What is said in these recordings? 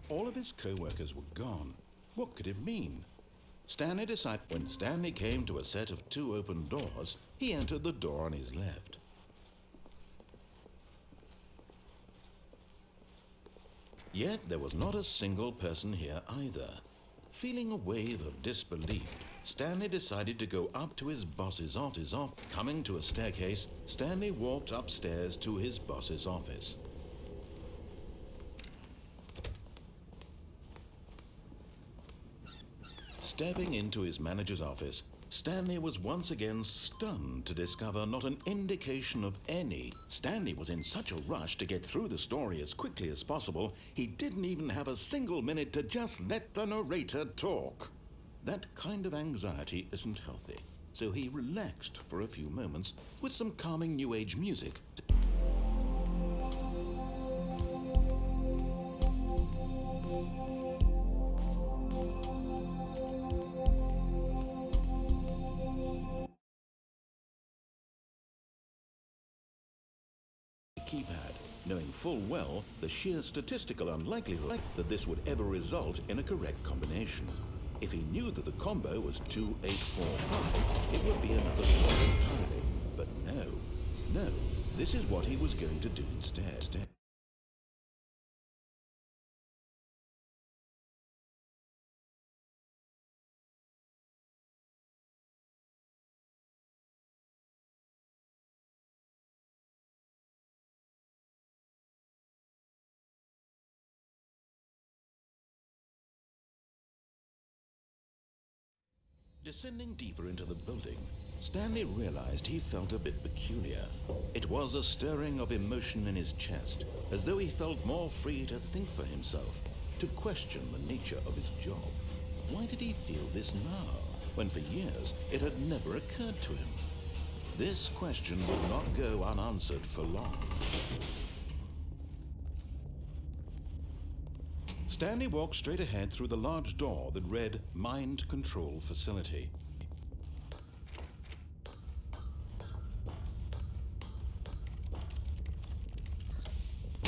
All of his co-workers were gone. What could it mean? Stanley decided when Stanley came to a set of 2 open doors, he entered the door on his left. Yet there was not a single person here either. Feeling a wave of disbelief, Stanley decided to go up to his boss's office. Coming to a staircase, Stanley walked upstairs to his boss's office. Stepping into his manager's office, Stanley was once again stunned to discover not an indication of any. Stanley was in such a rush to get through the story as quickly as possible, he didn't even have a single minute to just let the narrator talk. That kind of anxiety isn't healthy, so he relaxed for a few moments with some calming New Age music. Keypad, knowing full well the sheer statistical unlikelihood that this would ever result in a correct combination. If he knew that the combo was 2845, it would be another story entirely. But no, this is what he was going to do instead. Descending deeper into the building, Stanley realized he felt a bit peculiar. It was a stirring of emotion in his chest, as though he felt more free to think for himself, to question the nature of his job. Why did he feel this now, when for years it had never occurred to him? This question would not go unanswered for long. Stanley walked straight ahead through the large door that read Mind Control Facility.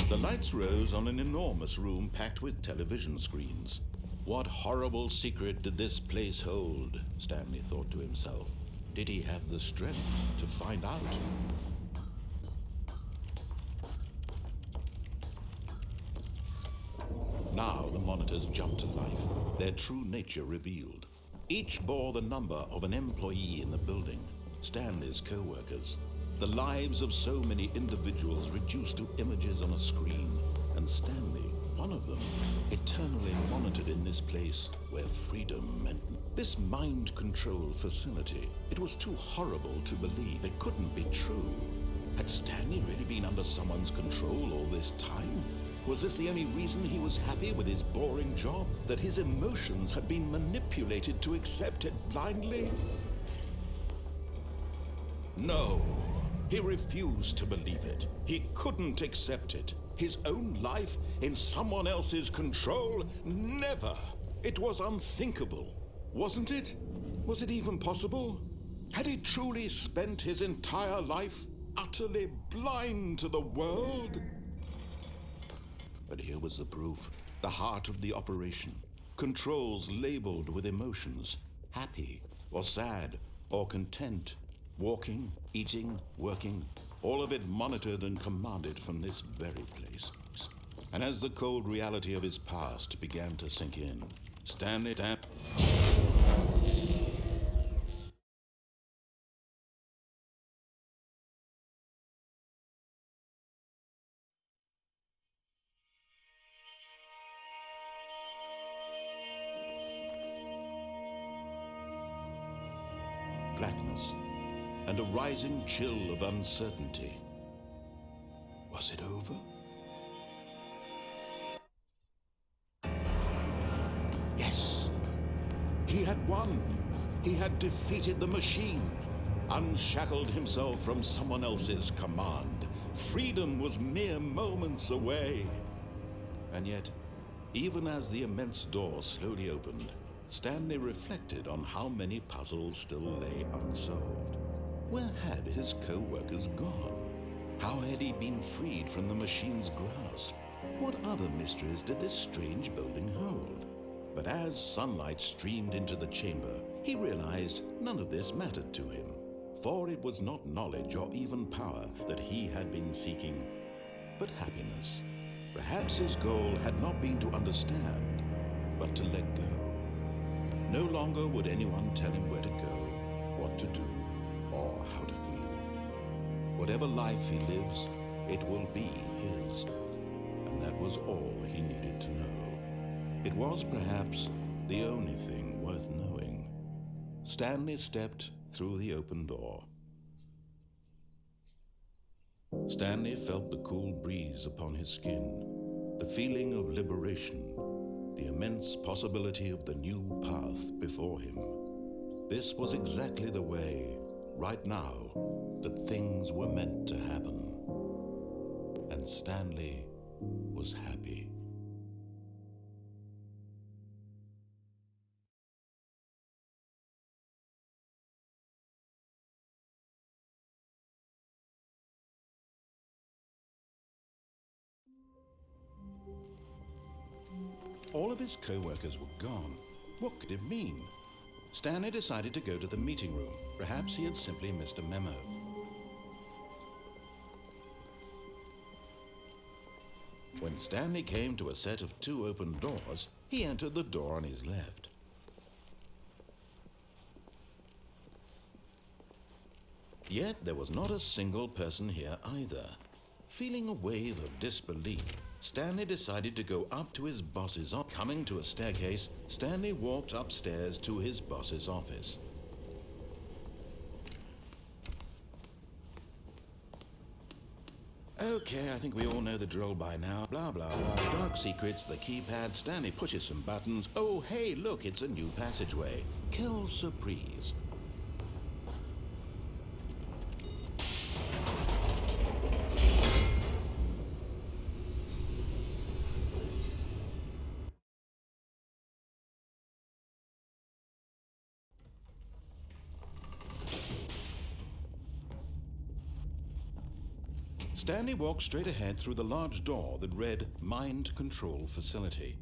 The lights rose on an enormous room packed with television screens. What horrible secret did this place hold? Stanley thought to himself. Did he have the strength to find out? Now the monitors jumped to life, their true nature revealed. Each bore the number of an employee in the building, Stanley's co-workers. The lives of so many individuals reduced to images on a screen, and Stanley, one of them, eternally monitored in this place where freedom meant. This mind control facility, it was too horrible to believe it couldn't be true. Had Stanley really been under someone's control all this time? Was this the only reason he was happy with his boring job? That his emotions had been manipulated to accept it blindly? No, he refused to believe it. He couldn't accept it. His own life in someone else's control? Never! It was unthinkable. Wasn't it? Was it even possible? Had he truly spent his entire life utterly blind to the world? But here was the proof, the heart of the operation. Controls labeled with emotions, happy or sad or content, walking, eating, working, all of it monitored and commanded from this very place. And as the cold reality of his past began to sink in, Stanley tapped. Blackness and a rising chill of uncertainty. Was it over? Yes, he had won. He had defeated the machine, unshackled himself from someone else's command. Freedom was mere moments away. And yet, even as the immense door slowly opened, Stanley reflected on how many puzzles still lay unsolved. Where had his co-workers gone? How had he been freed from the machine's grasp? What other mysteries did this strange building hold? But as sunlight streamed into the chamber, he realized none of this mattered to him, for it was not knowledge or even power that he had been seeking, but happiness. Perhaps his goal had not been to understand, but to let go. No longer would anyone tell him where to go, what to do, or how to feel. Whatever life he lives, it will be his. And that was all he needed to know. It was perhaps the only thing worth knowing. Stanley stepped through the open door. Stanley felt the cool breeze upon his skin, the feeling of liberation, the immense possibility of the new path before him. This was exactly the way, right now, that things were meant to happen. And Stanley was happy. All of his co-workers were gone. What could it mean? Stanley decided to go to the meeting room. Perhaps he had simply missed a memo. When Stanley came to a set of 2 open doors, he entered the door on his left. Yet there was not a single person here either. Feeling a wave of disbelief, Stanley decided to go up to his boss's office. Coming to a staircase, Stanley walked upstairs to his boss's office. Okay, I think we all know the drill by now. Blah, blah, blah. Dark secrets, the keypad. Stanley pushes some buttons. Oh, hey, look, it's a new passageway. Quelle surprise. Stanley walked straight ahead through the large door that read Mind Control Facility.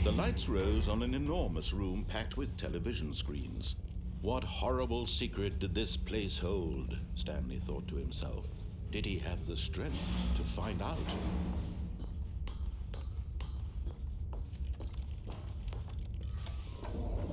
The lights rose on an enormous room packed with television screens. What horrible secret did this place hold? Stanley thought to himself. Did he have the strength to find out?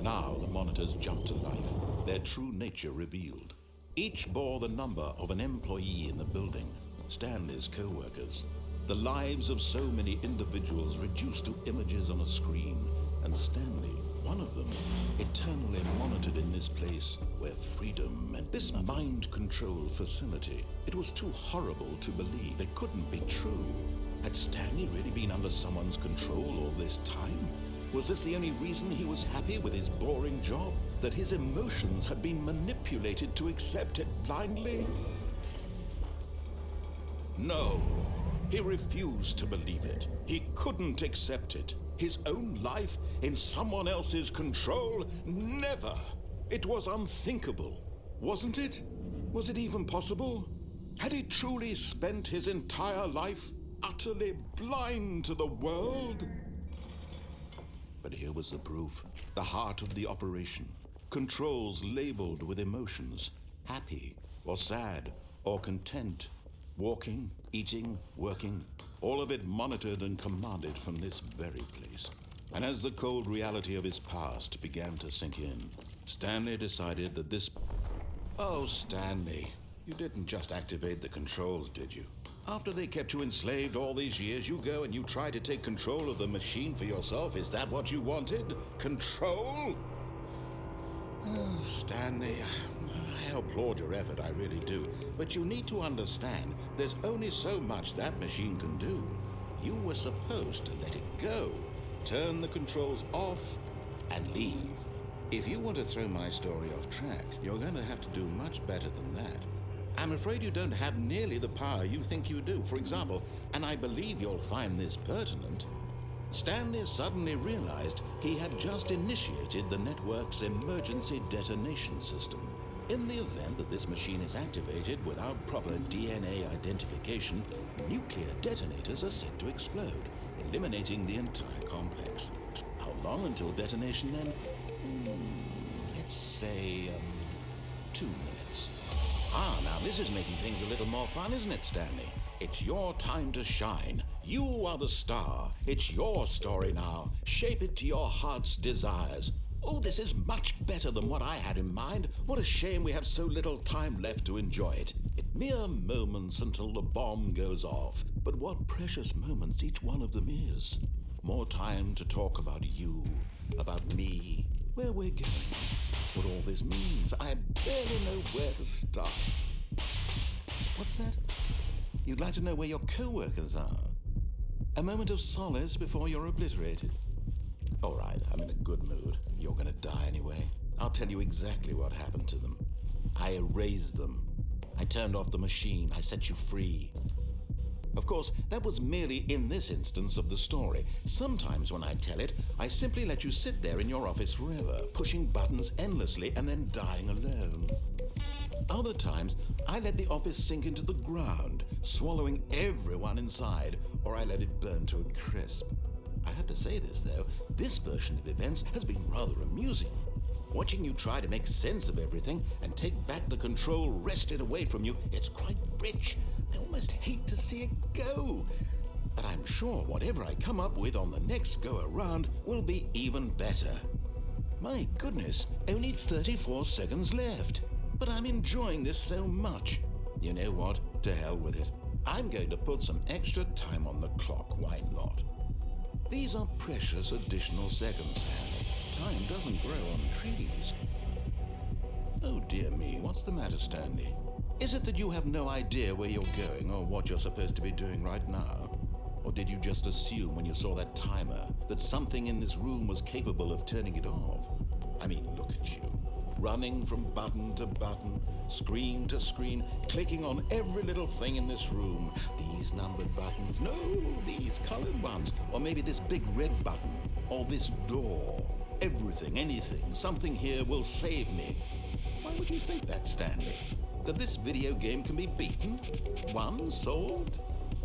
Now the monitors jumped to life, their true nature revealed. Each bore the number of an employee in the building, Stanley's co-workers. The lives of so many individuals reduced to images on a screen, and Stanley, one of them, eternally monitored in this place where freedom meant this mind control facility. It was too horrible to believe. It couldn't be true. Had Stanley really been under someone's control all this time? Was this the only reason he was happy with his boring job? That his emotions had been manipulated to accept it blindly? No, he refused to believe it. He couldn't accept it. His own life in someone else's control? Never! It was unthinkable, wasn't it? Was it even possible? Had he truly spent his entire life utterly blind to the world? But here was the proof, the heart of the operation. Controls labeled with emotions, happy or sad or content, walking, eating, working, all of it monitored and commanded from this very place. And as the cold reality of his past began to sink in, Stanley decided that this... Oh, Stanley, you didn't just activate the controls, did you? After they kept you enslaved all these years, you go and you try to take control of the machine for yourself. Is that what you wanted? Control? Oh, Stanley, I applaud your effort, I really do. But you need to understand, there's only so much that machine can do. You were supposed to let it go, turn the controls off, and leave. If you want to throw my story off track, you're going to have to do much better than that. I'm afraid you don't have nearly the power you think you do. For example, and I believe you'll find this pertinent, Stanley suddenly realized he had just initiated the network's emergency detonation system. In the event that this machine is activated without proper DNA identification, nuclear detonators are set to explode, eliminating the entire complex. How long until detonation then? Let's say, 2 minutes. Now this is making things a little more fun, isn't it, Stanley? It's your time to shine. You are the star. It's your story now. Shape it to your heart's desires. Oh, this is much better than what I had in mind. What a shame we have so little time left to enjoy it. Mere moments until the bomb goes off. But what precious moments each one of them is. More time to talk about you, about me, where we're going, what all this means. I barely know where to start. What's that? You'd like to know where your co-workers are? A moment of solace before you're obliterated? All right, I'm in a good mood. You're gonna die anyway. I'll tell you exactly what happened to them. I erased them. I turned off the machine. I set you free. Of course, that was merely in this instance of the story. Sometimes when I tell it, I simply let you sit there in your office forever, pushing buttons endlessly and then dying alone. Other times, I let the office sink into the ground, swallowing everyone inside, or I let it burn to a crisp. I have to say this, though, this version of events has been rather amusing. Watching you try to make sense of everything and take back the control wrested away from you, it's quite rich. I almost hate to see it go. But I'm sure whatever I come up with on the next go-around will be even better. My goodness, only 34 seconds left. But I'm enjoying this so much. You know what? To hell with it. I'm going to put some extra time on the clock. Why not? These are precious additional seconds, Stanley. Time doesn't grow on trees. Oh dear me, what's the matter, Stanley? Is it that you have no idea where you're going or what you're supposed to be doing right now? Or did you just assume when you saw that timer that something in this room was capable of turning it off? I mean, look at you. Running from button to button, screen to screen, clicking on every little thing in this room. These numbered buttons, no, these colored ones, or maybe this big red button, or this door. Everything, anything, something here will save me. Why would you think that, Stanley? That this video game can be beaten? Won? Solved?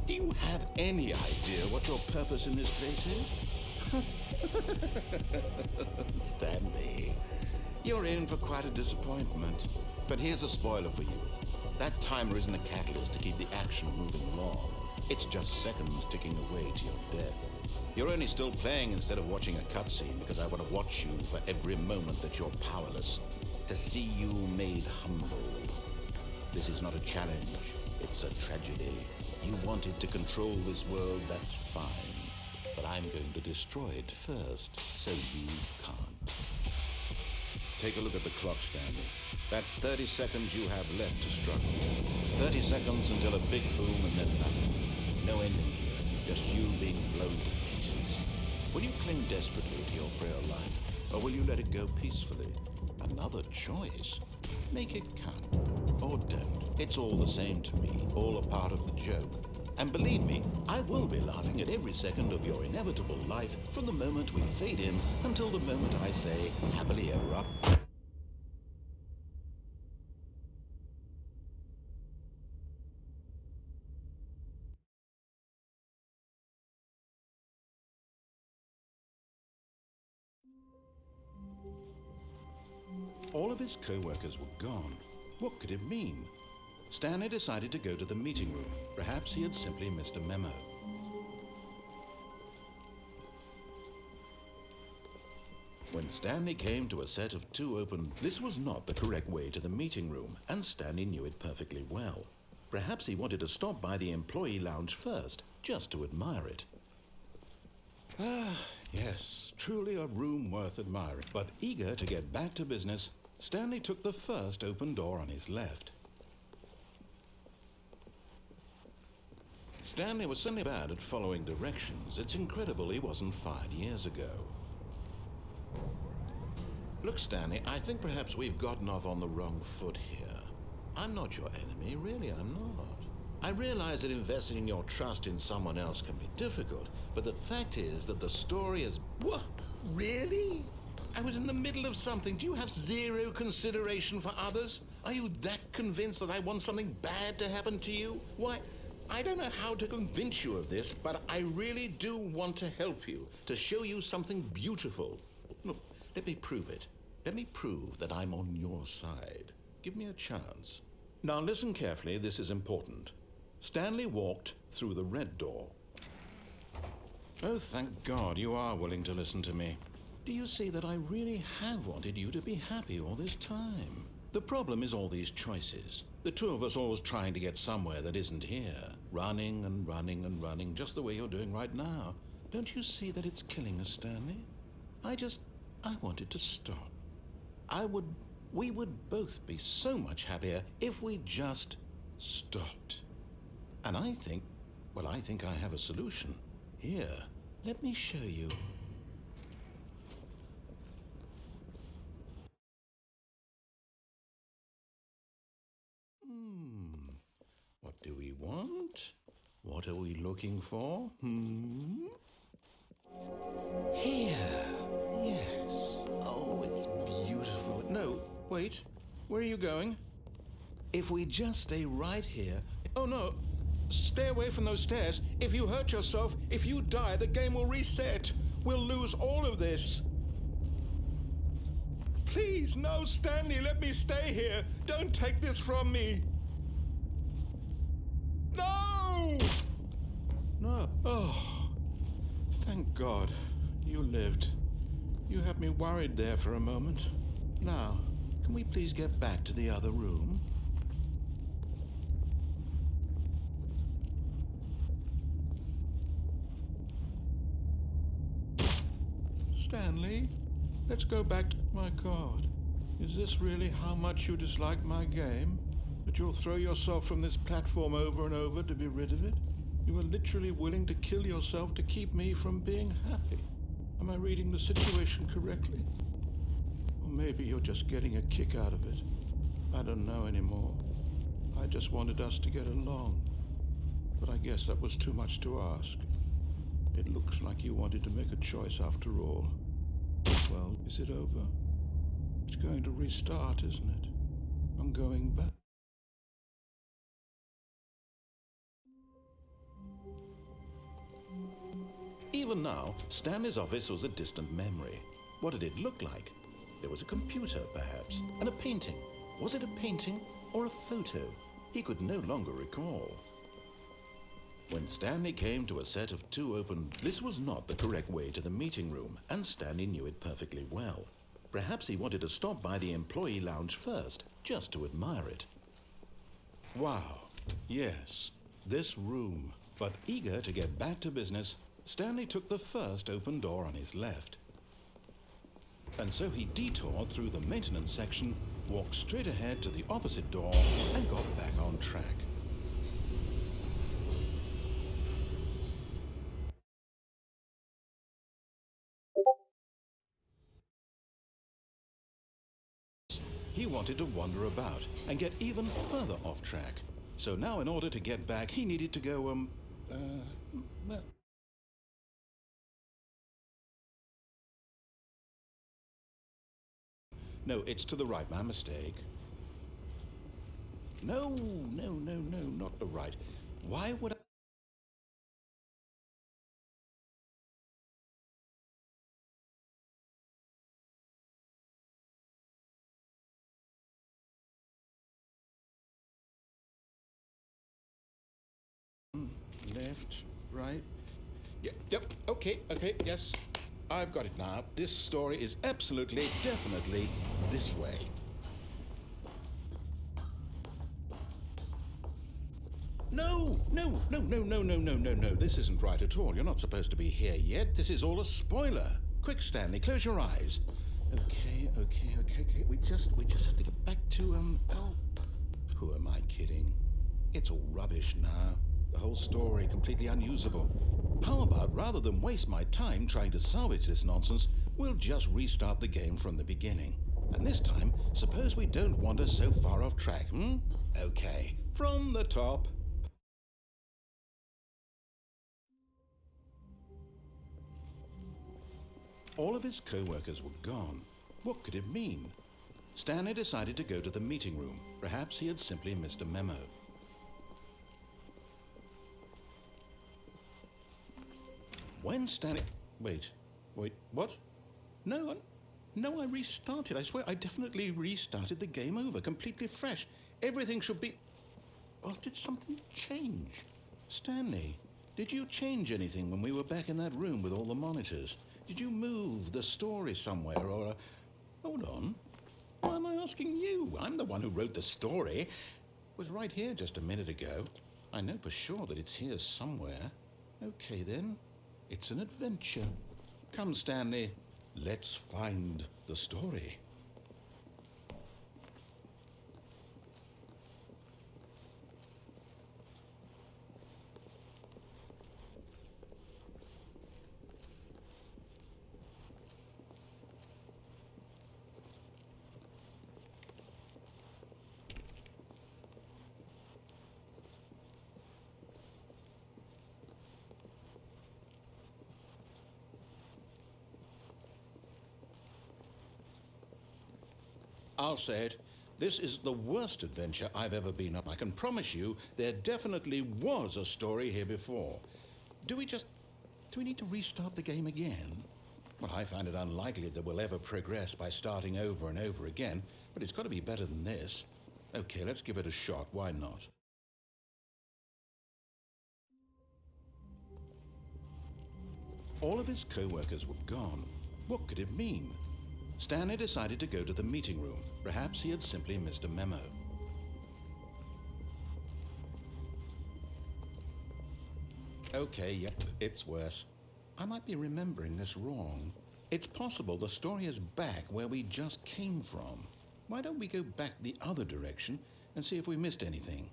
Do you have any idea what your purpose in this place is? Stanley, you're in for quite a disappointment. But here's a spoiler for you. That timer isn't a catalyst to keep the action moving along. It's just seconds ticking away to your death. You're only still playing instead of watching a cutscene because I want to watch you for every moment that you're powerless. To see you made humble. This is not a challenge. It's a tragedy. You wanted to control this world, that's fine. But I'm going to destroy it first, so you can't. Take a look at the clock, Stanley. That's 30 seconds you have left to struggle. 30 seconds until a big boom and then nothing. No ending here, just you being blown to pieces. Will you cling desperately to your frail life, or will you let it go peacefully? Another choice. Make it count. Or don't. It's all the same to me, all a part of the joke. And believe me, I will be laughing at every second of your inevitable life from the moment we fade in until the moment I say, happily ever up. All of his co-workers were gone. What could it mean? Stanley decided to go to the meeting room. Perhaps he had simply missed a memo. When Stanley came to a set of 2 open, this was not the correct way to the meeting room, and Stanley knew it perfectly well. Perhaps he wanted to stop by the employee lounge first, just to admire it. Yes, truly a room worth admiring. But eager to get back to business, Stanley took the first open door on his left. Stanley was certainly bad at following directions. It's incredible he wasn't fired years ago. Look, Stanley, I think perhaps we've gotten off on the wrong foot here. I'm not your enemy, really, I'm not. I realize that investing your trust in someone else can be difficult, but the fact is that the story is... What? Really? I was in the middle of something. Do you have zero consideration for others? Are you that convinced that I want something bad to happen to you? Why, I don't know how to convince you of this, but I really do want to help you, to show you something beautiful. Look, let me prove it. Let me prove that I'm on your side. Give me a chance. Now listen carefully, this is important. Stanley walked through the red door. Oh, thank God you are willing to listen to me. Do you see that I really have wanted you to be happy all this time? The problem is all these choices. The two of us always trying to get somewhere that isn't here. Running and running and running, just the way you're doing right now. Don't you see that it's killing us, Stanley? I wanted to stop. We would both be so much happier if we just stopped. And I think I have a solution. Here, let me show you. What do we want? What are we looking for? Here. Yes. Oh, it's beautiful. No, wait. Where are you going? If we just stay right here... Oh, no. Stay away from those stairs. If you hurt yourself, if you die, the game will reset. We'll lose all of this. Please, no, Stanley, let me stay here. Don't take this from me. No! No. Oh, thank God. You lived. You had me worried there for a moment. Now, can we please get back to the other room? Stanley, let's go back to... My God, is this really how much you dislike my game? That you'll throw yourself from this platform over and over to be rid of it? You are literally willing to kill yourself to keep me from being happy. Am I reading the situation correctly? Or maybe you're just getting a kick out of it. I don't know anymore. I just wanted us to get along. But I guess that was too much to ask. It looks like you wanted to make a choice after all. Well, is it over? It's going to restart, isn't it? I'm going back. Even now, Stanley's office was a distant memory. What did it look like? There was a computer, perhaps, and a painting. Was it a painting or a photo? He could no longer recall. When Stanley came to a set of two open... This was not the correct way to the meeting room, and Stanley knew it perfectly well. Perhaps he wanted to stop by the employee lounge first, just to admire it. Wow, yes, this room. But eager to get back to business, Stanley took the first open door on his left. And so he detoured through the maintenance section, walked straight ahead to the opposite door, and got back on track. He wanted to wander about and get even further off track. So now in order to get back, he needed to go, No, it's to the right, my mistake. No, not the right. Why would I... Left, right. Yep, okay, yes. I've got it now. This story is absolutely, definitely this way. No. This isn't right at all. You're not supposed to be here yet. This is all a spoiler. Quick, Stanley, close your eyes. Okay. We just have to get back to, oh. Who am I kidding? It's all rubbish now. The whole story completely unusable. How about, rather than waste my time trying to salvage this nonsense, we'll just restart the game from the beginning. And this time, suppose we don't wander so far off track, Okay, from the top. All of his co-workers were gone. What could it mean? Stanley decided to go to the meeting room. Perhaps he had simply missed a memo. When Stanley... Wait, what? No, I restarted. I swear I definitely restarted the game over, completely fresh. Everything should be... Oh, did something change? Stanley, did you change anything when we were back in that room with all the monitors? Did you move the story somewhere or... Hold on. Why am I asking you? I'm the one who wrote the story. It was right here just a minute ago. I know for sure that it's here somewhere. Okay, then. It's an adventure. Come, Stanley. Let's find the story. I'll say it. This is the worst adventure I've ever been on. I can promise you there definitely was a story here before. Do we need to restart the game again? Well, I find it unlikely that we'll ever progress by starting over and over again, but it's got to be better than this. Okay, let's give it a shot. Why not? All of his co-workers were gone. What could it mean? Stanley decided to go to the meeting room. Perhaps he had simply missed a memo. Okay, yep, it's worse. I might be remembering this wrong. It's possible the story is back where we just came from. Why don't we go back the other direction and see if we missed anything?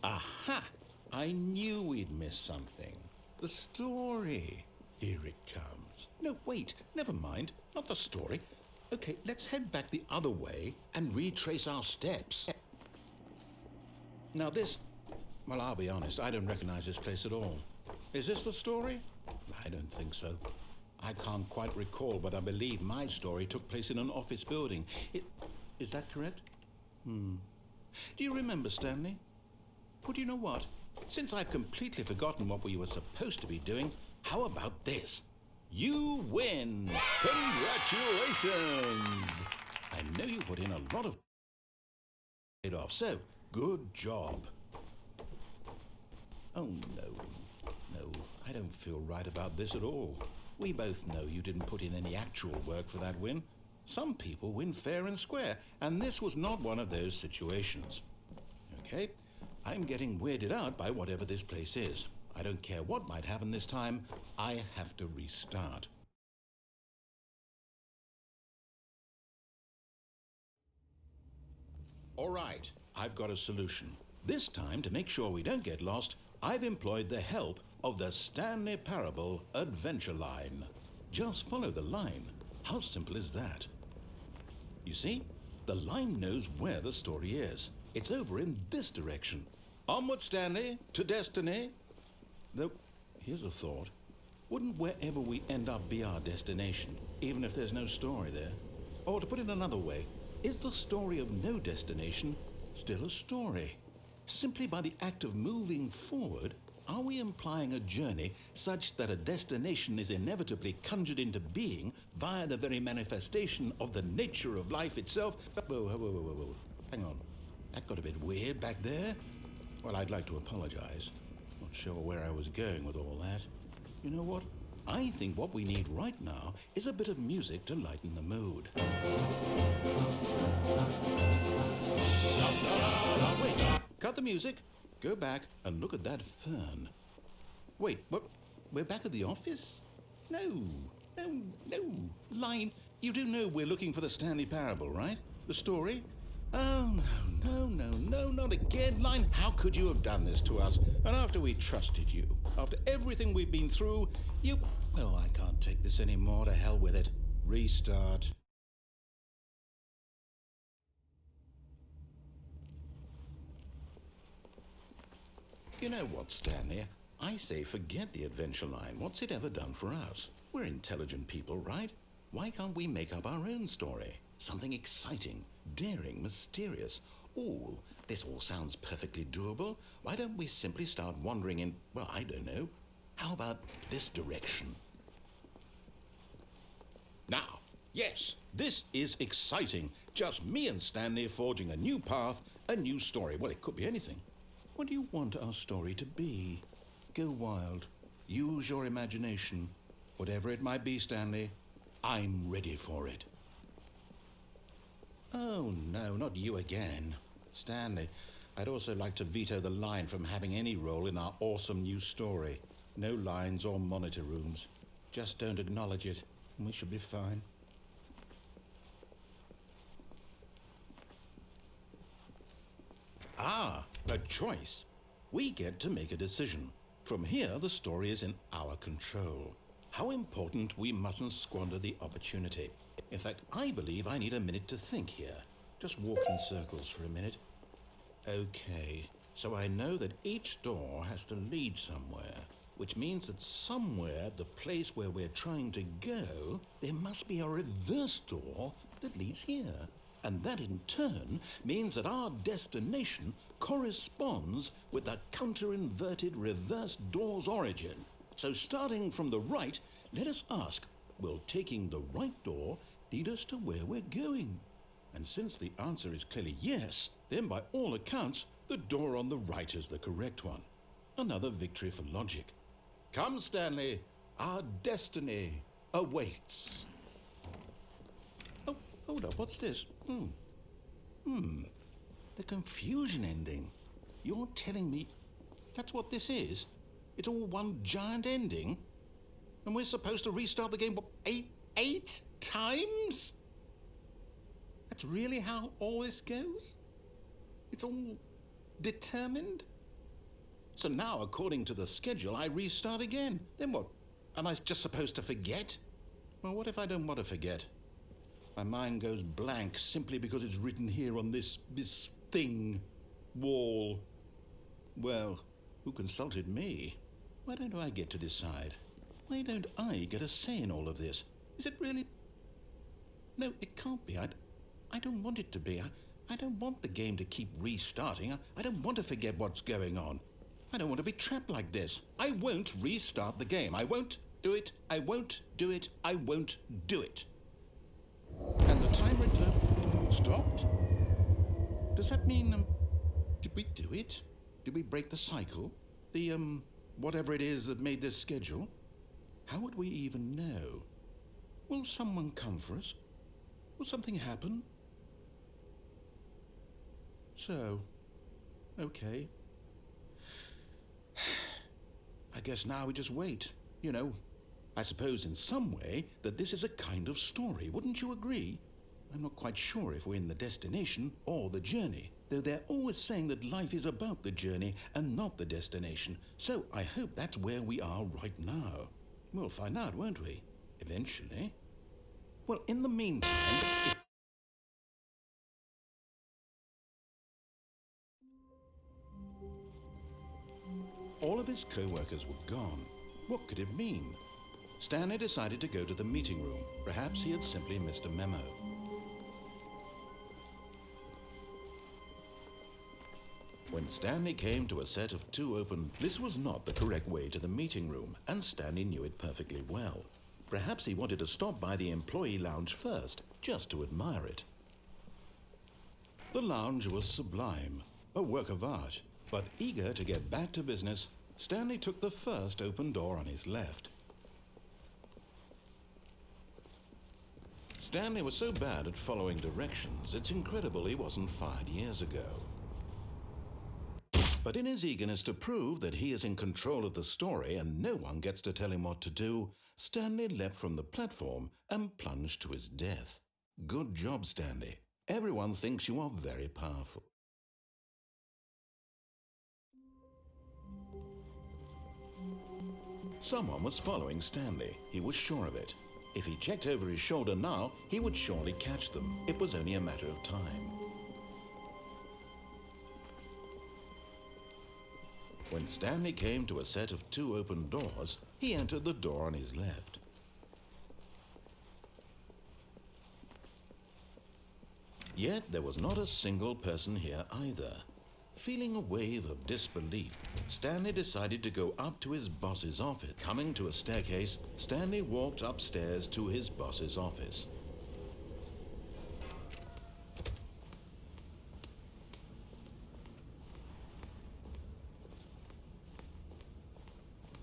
Aha! I knew we'd missed something. The story. Here it comes. No, wait, never mind. Not the story. Okay, let's head back the other way and retrace our steps. Now this... Well, I'll be honest, I don't recognize this place at all. Is this the story? I don't think so. I can't quite recall, but I believe my story took place in an office building. Is that correct? Do you remember, Stanley? Well, do you know what? Since I've completely forgotten what we were supposed to be doing, how about this? You win! Congratulations! I know you put in a lot of paid off, so good job. Oh, no, I don't feel right about this at all. We both know you didn't put in any actual work for that win. Some people win fair and square, and this was not one of those situations. Okay? I'm getting weirded out by whatever this place is. I don't care what might happen this time. I have to restart. All right, I've got a solution. This time, to make sure we don't get lost, I've employed the help of the Stanley Parable Adventure Line. Just follow the line. How simple is that? You see, the line knows where the story is. It's over in this direction. Onward, Stanley, to destiny. Though, here's a thought. Wouldn't wherever we end up be our destination, even if there's no story there? Or to put it another way, is the story of no destination still a story? Simply by the act of moving forward, are we implying a journey such that a destination is inevitably conjured into being via the very manifestation of the nature of life itself? Whoa. Hang on. That got a bit weird back there. Well, I'd like to apologize. Not sure where I was going with all that. You know what? I think what we need right now is a bit of music to lighten the mood. Wait, cut the music, go back and look at that fern. Wait, what? We're back at the office? No. Line, you do know we're looking for the Stanley Parable, right? The story? Oh, no, not again, Line. How could you have done this to us? And after we trusted you, after everything we've been through, you... Oh, I can't take this anymore. To hell with it. Restart. You know what, Stanley? I say forget the adventure line. What's it ever done for us? We're intelligent people, right? Why can't we make up our own story? Something exciting, daring, mysterious. Ooh, this all sounds perfectly doable. Why don't we simply start wandering in, well, I don't know. How about this direction? Now, yes, this is exciting. Just me and Stanley forging a new path, a new story. Well, it could be anything. What do you want our story to be? Go wild. Use your imagination. Whatever it might be, Stanley, I'm ready for it. Oh, no, not you again. Stanley, I'd also like to veto the line from having any role in our awesome new story. No lines or monitor rooms. Just don't acknowledge it, and we should be fine. Ah, a choice. We get to make a decision. From here, the story is in our control. How important we mustn't squander the opportunity. In fact, I believe I need a minute to think here. Just walk in circles for a minute. Okay, so I know that each door has to lead somewhere, which means that somewhere, the place where we're trying to go, there must be a reverse door that leads here. And that in turn means that our destination corresponds with the counter-inverted reverse door's origin. So starting from the right, let us ask, will taking the right door lead us to where we're going? And since the answer is clearly yes, then by all accounts, the door on the right is the correct one. Another victory for logic. Come, Stanley, our destiny awaits. Oh, hold up, what's this? The confusion ending. You're telling me that's what this is? It's all one giant ending? And we're supposed to restart the game, what, eight times? That's really how all this goes? It's all determined? So now, according to the schedule, I restart again. Then what? Am I just supposed to forget? Well, what if I don't want to forget? My mind goes blank simply because it's written here on this thing, wall. Well, who consulted me? Why don't I get to decide? Why don't I get a say in all of this? Is it really? No, it can't be. I don't want it to be. I don't want the game to keep restarting. I don't want to forget what's going on. I don't want to be trapped like this. I won't restart the game. I won't do it. I won't do it. I won't do it. And the timer stopped? Does that mean, did we do it? Did we break the cycle? The, whatever it is that made this schedule? How would we even know? Will someone come for us? Will something happen? So, okay. I guess now we just wait. You know, I suppose in some way that this is a kind of story, wouldn't you agree? I'm not quite sure if we're in the destination or the journey, though they're always saying that life is about the journey and not the destination, so I hope that's where we are right now. We'll find out, won't we? Eventually. Well, in the meantime... All of his co-workers were gone. What could it mean? Stanley decided to go to the meeting room. Perhaps he had simply missed a memo. When Stanley came to a set of two open, this was not the correct way to the meeting room, and Stanley knew it perfectly well. Perhaps he wanted to stop by the employee lounge first, just to admire it. The lounge was sublime, a work of art, but eager to get back to business, Stanley took the first open door on his left. Stanley was so bad at following directions, it's incredible he wasn't fired years ago. But in his eagerness to prove that he is in control of the story and no one gets to tell him what to do, Stanley leapt from the platform and plunged to his death. Good job, Stanley. Everyone thinks you are very powerful. Someone was following Stanley. He was sure of it. If he checked over his shoulder now, he would surely catch them. It was only a matter of time. When Stanley came to a set of two open doors, he entered the door on his left. Yet there was not a single person here either. Feeling a wave of disbelief, Stanley decided to go up to his boss's office. Coming to a staircase, Stanley walked upstairs to his boss's office.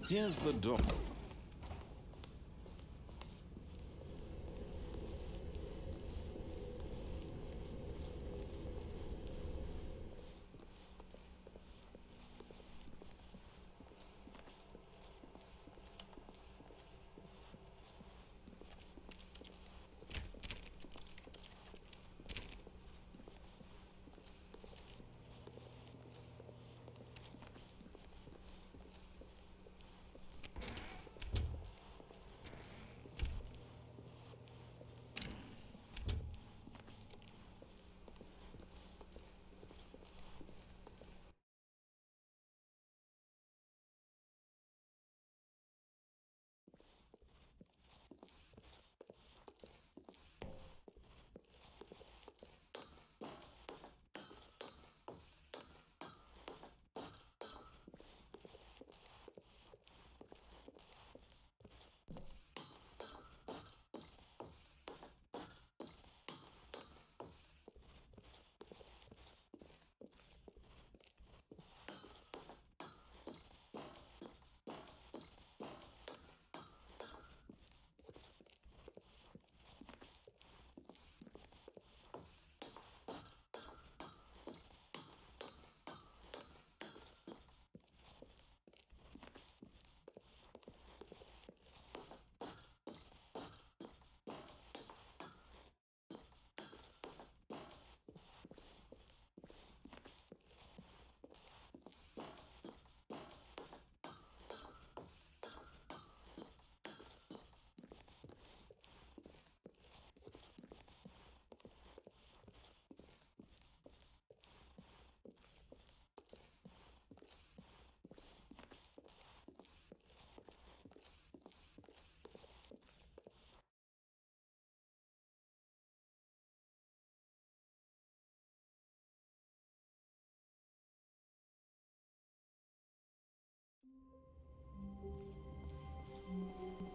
Here's the door.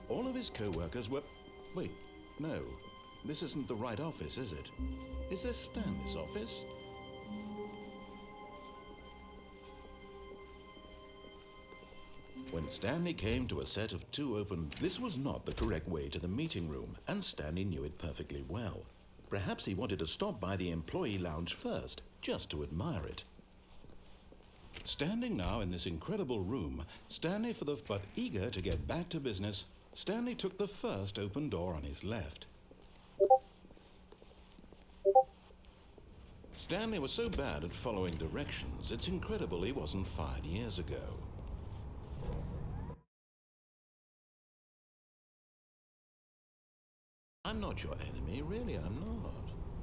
All of his co-workers were... Wait, no. This isn't the right office, is it? Is this Stanley's office? When Stanley came to a set of two open... This was not the correct way to the meeting room, and Stanley knew it perfectly well. Perhaps he wanted to stop by the employee lounge first, just to admire it. Standing now in this incredible room, but eager to get back to business, Stanley took the first open door on his left. Stanley was so bad at following directions, it's incredible he wasn't fired years ago. I'm not your enemy, really, I'm not.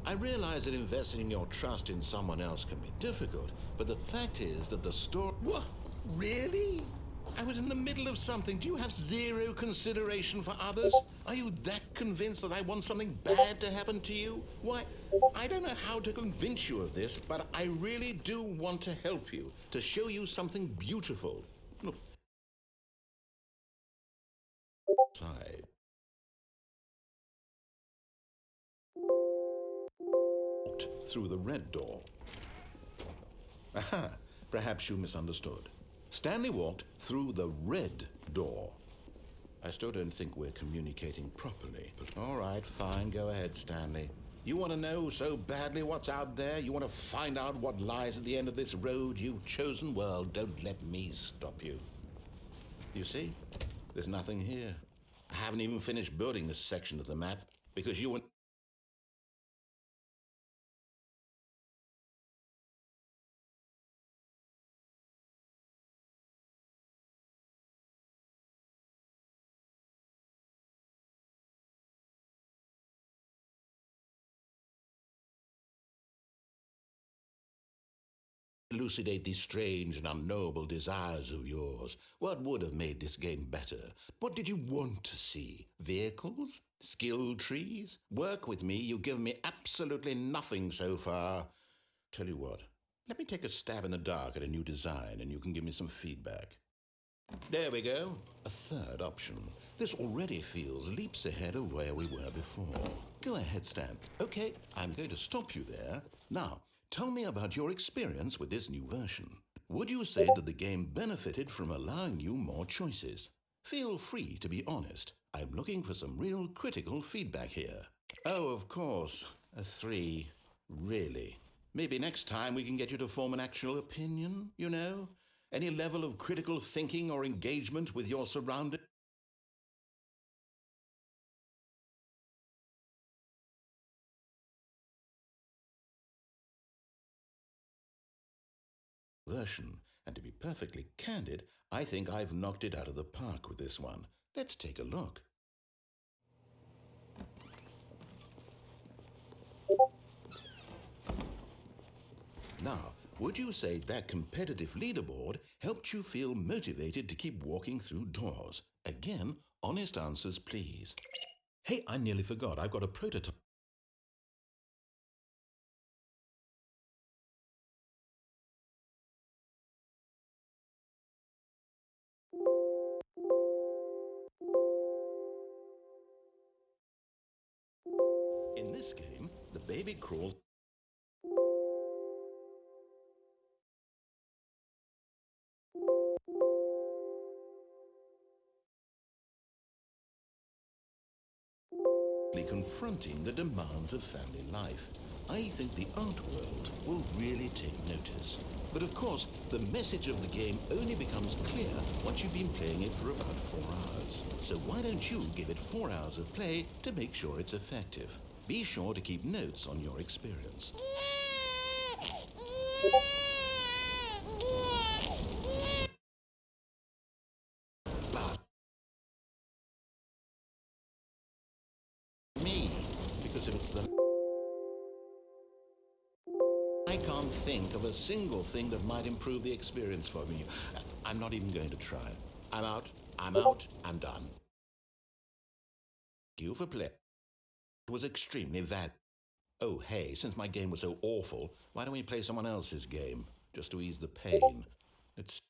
I realize that investing your trust in someone else can be difficult, but the fact is that the story... What? Really? I was in the middle of something. Do you have zero consideration for others? Are you that convinced that I want something bad to happen to you? Why, I don't know how to convince you of this, but I really do want to help you, to show you something beautiful. Look. Side. Through the red door. Aha, perhaps you misunderstood. Stanley walked through the red door. I still don't think we're communicating properly. But all right, fine, go ahead, Stanley. You want to know so badly what's out there? You want to find out what lies at the end of this road you've chosen? Well, don't let me stop you. You see, there's nothing here. I haven't even finished building this section of the map because you went... elucidate these strange and unknowable desires of yours. What would have made this game better? What did you want to see? Vehicles? Skill trees? Work with me, you've given me absolutely nothing so far. Tell you what, let me take a stab in the dark at a new design and you can give me some feedback. There we go. A third option. This already feels leaps ahead of where we were before. Go ahead, Stan. Okay, I'm going to stop you there. Now, tell me about your experience with this new version. Would you say that the game benefited from allowing you more choices? Feel free to be honest. I'm looking for some real critical feedback here. Oh, of course. A 3. Really? Maybe next time we can get you to form an actual opinion, you know? Any level of critical thinking or engagement with your surroundings? Version. And to be perfectly candid, I think I've knocked it out of the park with this one. Let's take a look. Now, would you say that competitive leaderboard helped you feel motivated to keep walking through doors? Again, honest answers, please. Hey, I nearly forgot. I've got a prototype. In this game, the baby crawls confronting the demands of family life. I think the art world will really take notice. But of course, the message of the game only becomes clear once you've been playing it for about 4 hours. So why don't you give it 4 hours of play to make sure it's effective? Be sure to keep notes on your experience. But me, because if it's the I can't think of a single thing that might improve the experience for me. I'm not even going to try. I'm out, I'm I'm done. Thank you for playing. It was extremely valuable. Oh, hey, since my game was so awful, why don't we play someone else's game? Just to ease the pain. It's...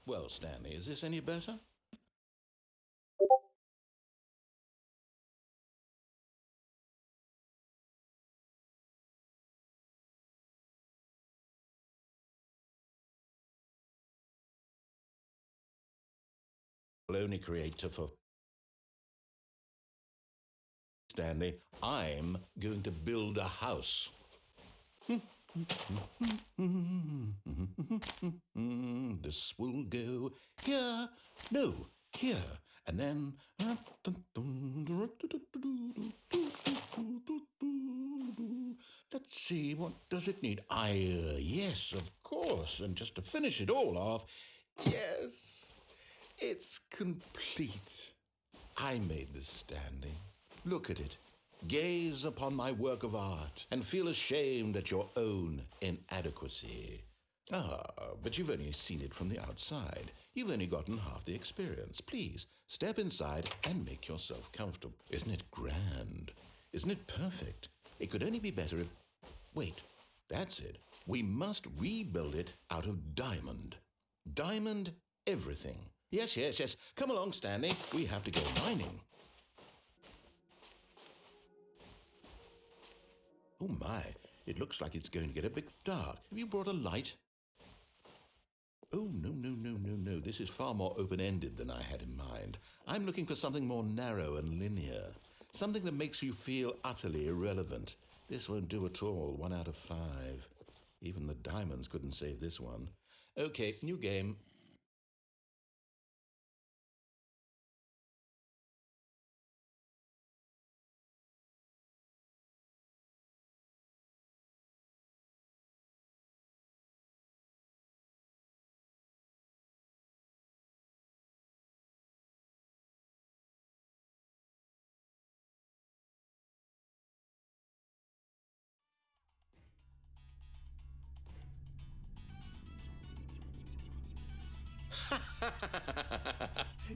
Well, Stanley, is this any better? I'll only create for Stanley. I'm going to build a house. This will go here, no, here, and then. Let's see, what does it need? Yes, of course. And just to finish it all off, yes, it's complete. I made this, Stanley. Look at it. Gaze upon my work of art and feel ashamed at your own inadequacy. Ah, but you've only seen it from the outside. You've only gotten half the experience. Please, step inside and make yourself comfortable. Isn't it grand? Isn't it perfect? It could only be better if... Wait, that's it. We must rebuild it out of diamond. Diamond everything. Yes, yes, yes. Come along, Stanley. We have to go mining. Oh my, it looks like it's going to get a bit dark. Have you brought a light? Oh, no, no, no, no, no. This is far more open-ended than I had in mind. I'm looking for something more narrow and linear. Something that makes you feel utterly irrelevant. This won't do at all. 1 out of 5. Even the diamonds couldn't save this one. Okay, new game.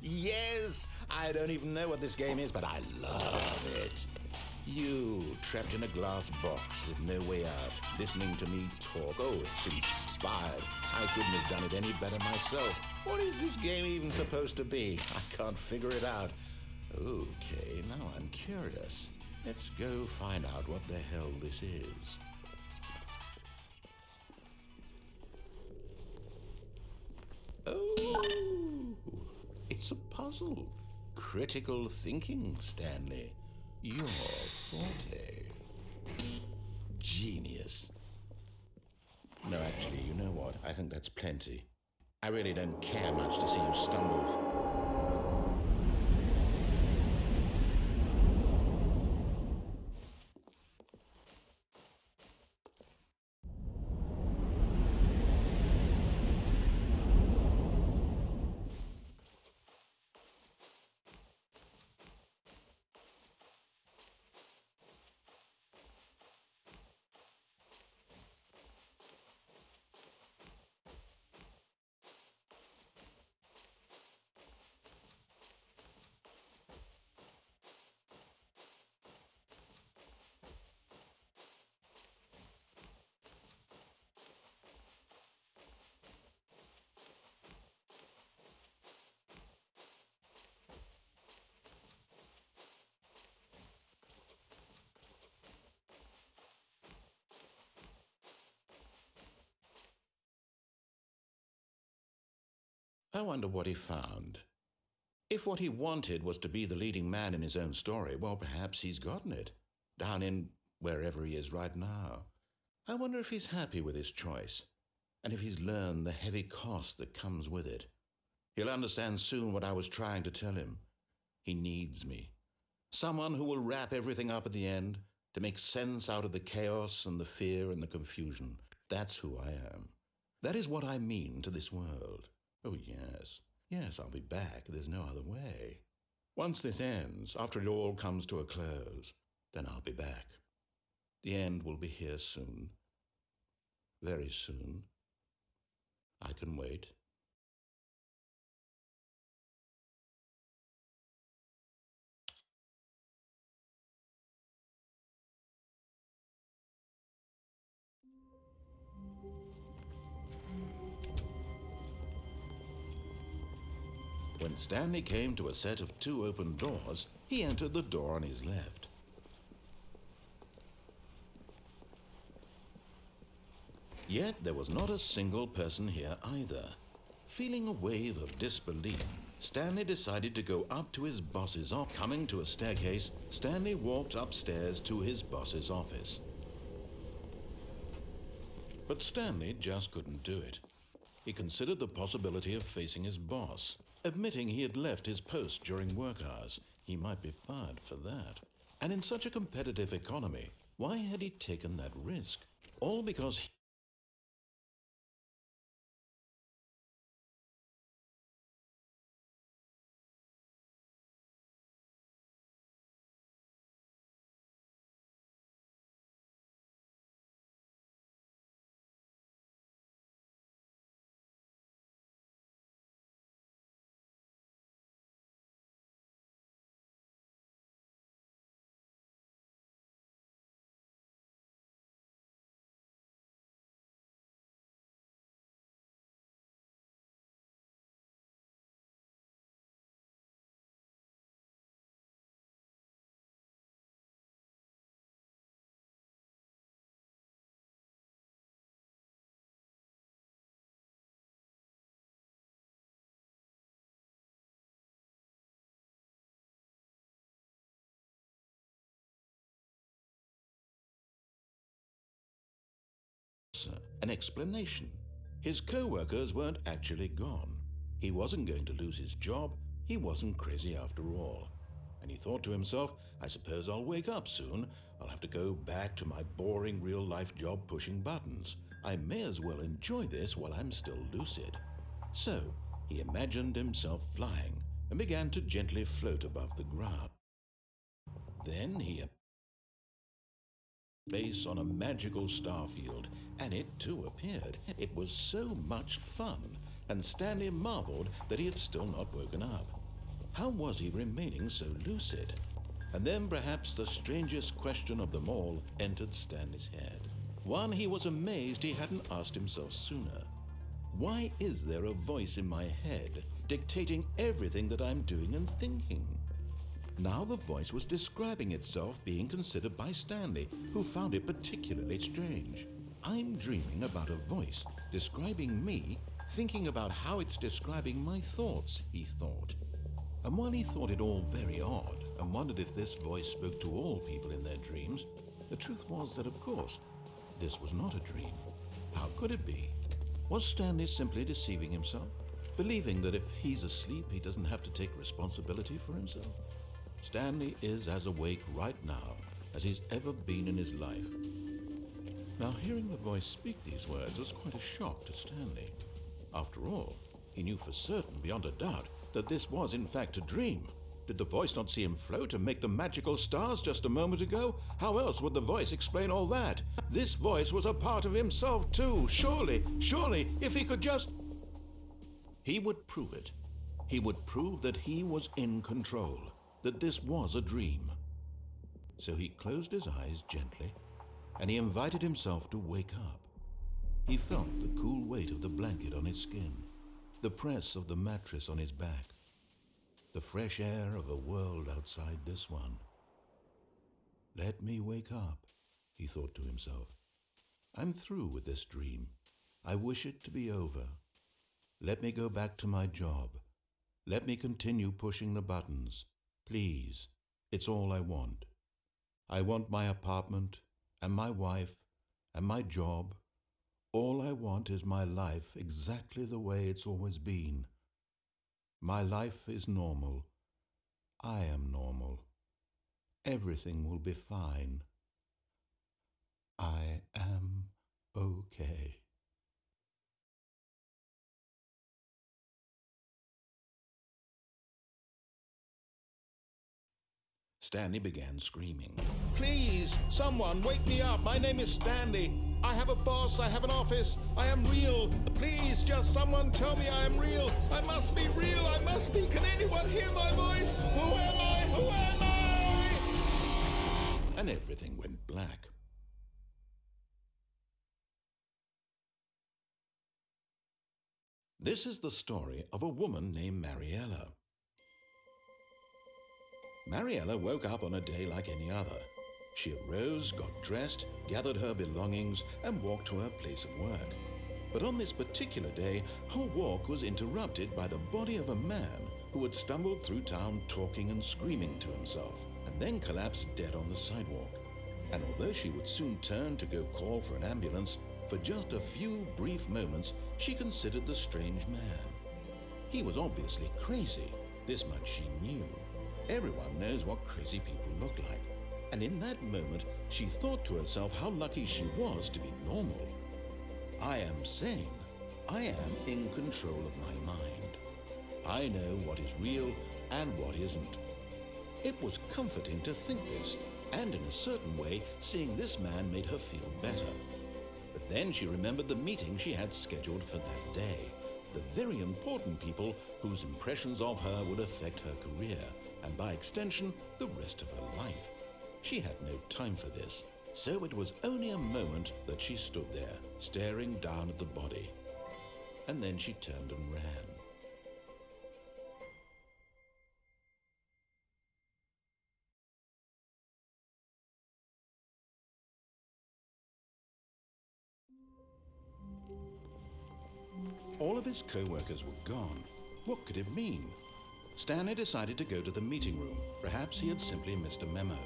Yes, I don't even know what this game is, but I love it. You, trapped in a glass box with no way out, listening to me talk. Oh, it's inspired. I couldn't have done it any better myself. What is this game even supposed to be? I can't figure it out. Okay, now I'm curious. Let's go find out what the hell this is. Oh, it's a puzzle. Critical thinking, Stanley. Your forte. Genius. No, actually, you know what? I think that's plenty. I really don't care much to see you stumble. I wonder what he found. If what he wanted was to be the leading man in his own story, well, perhaps he's gotten it, down in wherever he is right now. I wonder if he's happy with his choice, and if he's learned the heavy cost that comes with it. He'll understand soon what I was trying to tell him. He needs me. Someone who will wrap everything up at the end to make sense out of the chaos and the fear and the confusion. That's who I am. That is what I mean to this world. Oh, yes. Yes, I'll be back. There's no other way. Once this ends, after it all comes to a close, then I'll be back. The end will be here soon. Very soon. I can wait. When Stanley came to a set of 2 open doors, he entered the door on his left. Yet there was not a single person here either. Feeling a wave of disbelief, Stanley decided to go up to his boss's office. Coming to a staircase, Stanley walked upstairs to his boss's office. But Stanley just couldn't do it. He considered the possibility of facing his boss. Admitting he had left his post during work hours, he might be fired for that. And in such a competitive economy, why had he taken that risk? All because he an explanation. His co-workers weren't actually gone. He wasn't going to lose his job. He wasn't crazy after all. And he thought to himself, I suppose I'll wake up soon. I'll have to go back to my boring real-life job pushing buttons. I may as well enjoy this while I'm still lucid. So he imagined himself flying and began to gently float above the ground. Then he base on a magical starfield, and it too appeared. It was so much fun. and Stanley marveled that he had still not woken up. How was he remaining so lucid? And then perhaps the strangest question of them all entered Stanley's head. One he was amazed he hadn't asked himself sooner. Why is there a voice in my head dictating everything that I'm doing and thinking? Now the voice was describing itself being considered by Stanley, who found it particularly strange. I'm dreaming about a voice describing me, thinking about how it's describing my thoughts, he thought. And while he thought it all very odd and wondered if this voice spoke to all people in their dreams, the truth was that, of course, this was not a dream. How could it be? Was Stanley simply deceiving himself, believing that if he's asleep, he doesn't have to take responsibility for himself? Stanley is as awake right now as he's ever been in his life. Now, hearing the voice speak these words was quite a shock to Stanley. After all, he knew for certain, beyond a doubt, that this was in fact a dream. Did the voice not see him float and make the magical stars just a moment ago? How else would the voice explain all that? This voice was a part of himself too. Surely, if he could just... He would prove it. He would prove that he was in control, that this was a dream. So he closed his eyes gently, and he invited himself to wake up. He felt the cool weight of the blanket on his skin, the press of the mattress on his back, the fresh air of a world outside this one. Let me wake up, he thought to himself. I'm through with this dream. I wish it to be over. Let me go back to my job. Let me continue pushing the buttons. Please, it's all I want. I want my apartment and my wife and my job. All I want is my life exactly the way it's always been. My life is normal. I am normal. Everything will be fine. I am okay. Stanley began screaming. Please, someone, wake me up. My name is Stanley. I have a boss. I have an office. I am real. Please, just someone tell me I am real. I must be real. I must be. Can anyone hear my voice? Who am I? Who am I? And everything went black. This is the story of a woman named Mariella. Mariella woke up on a day like any other. She arose, got dressed, gathered her belongings, and walked to her place of work. But on this particular day, her walk was interrupted by the body of a man who had stumbled through town talking and screaming to himself, and then collapsed dead on the sidewalk. And although she would soon turn to go call for an ambulance, for just a few brief moments she considered the strange man. He was obviously crazy, this much she knew. Everyone knows what crazy people look like. And in that moment, she thought to herself how lucky she was to be normal. I am sane. I am in control of my mind. I know what is real and what isn't. It was comforting to think this, and in a certain way, seeing this man made her feel better. But then she remembered the meeting she had scheduled for that day, the very important people whose impressions of her would affect her career, and by extension, the rest of her life. She had no time for this, so it was only a moment that she stood there, staring down at the body. And then she turned and ran. All of his co-workers were gone. What could it mean? Stanley decided to go to the meeting room. Perhaps he had simply missed a memo.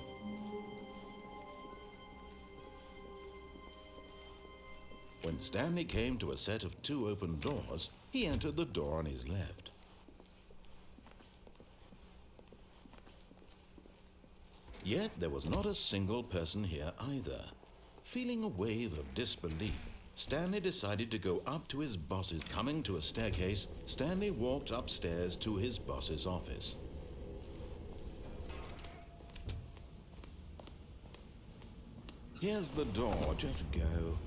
When Stanley came to a set of 2 open doors, he entered the door on his left. Yet there was not a single person here either. Feeling a wave of disbelief, Stanley decided to go up to his boss's. Coming to a staircase, Stanley walked upstairs to his boss's office. Here's the door, just go.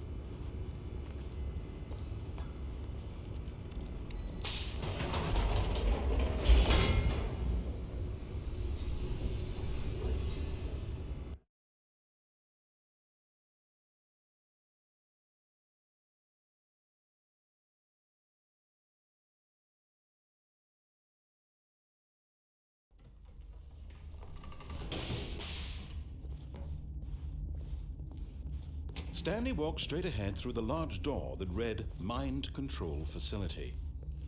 Stanley walked straight ahead through the large door that read Mind Control Facility.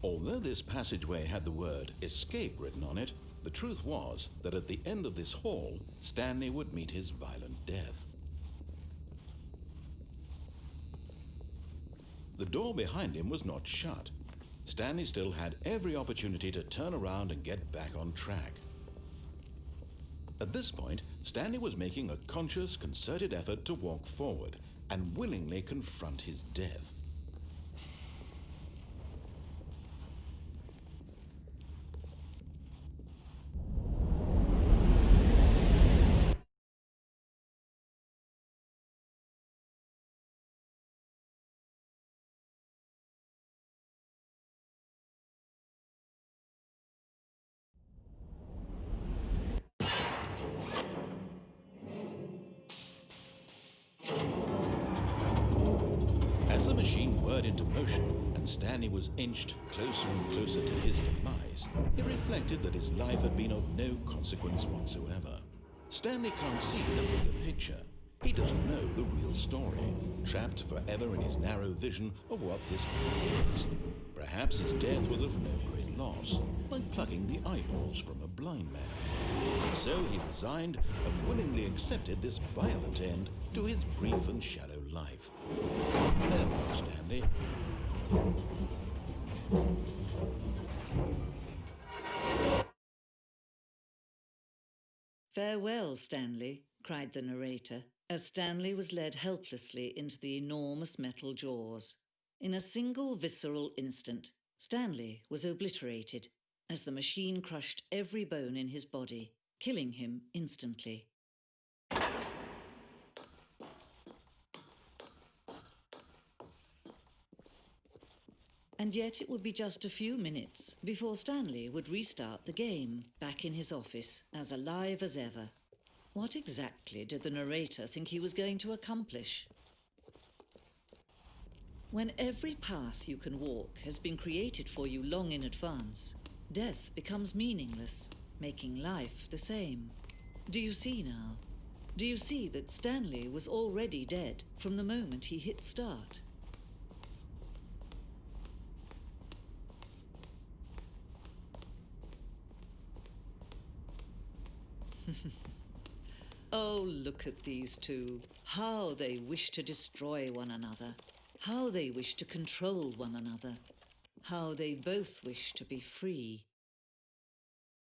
Although this passageway had the word escape written on it, the truth was that at the end of this hall, Stanley would meet his violent death. The door behind him was not shut. Stanley still had every opportunity to turn around and get back on track. At this point, Stanley was making a conscious, concerted effort to walk forward and willingly confront his death. As the machine whirred into motion and Stanley was inched closer and closer to his demise, he reflected that his life had been of no consequence whatsoever. Stanley can't see the bigger picture. He doesn't know the real story, trapped forever in his narrow vision of what this world is. Perhaps his death was of no great loss, like plucking the eyeballs from a blind man. And so he resigned and willingly accepted this violent end to his brief and shallow life. Farewell, Stanley. "Farewell, Stanley," cried the narrator, as Stanley was led helplessly into the enormous metal jaws. In a single visceral instant, Stanley was obliterated as the machine crushed every bone in his body, killing him instantly. And yet it would be just a few minutes before Stanley would restart the game, back in his office, as alive as ever. What exactly did the narrator think he was going to accomplish? When every path you can walk has been created for you long in advance, death becomes meaningless, making life the same. Do you see now? Do you see that Stanley was already dead from the moment he hit start? Oh, look at these two. How they wish to destroy one another. How they wish to control one another. How they both wish to be free.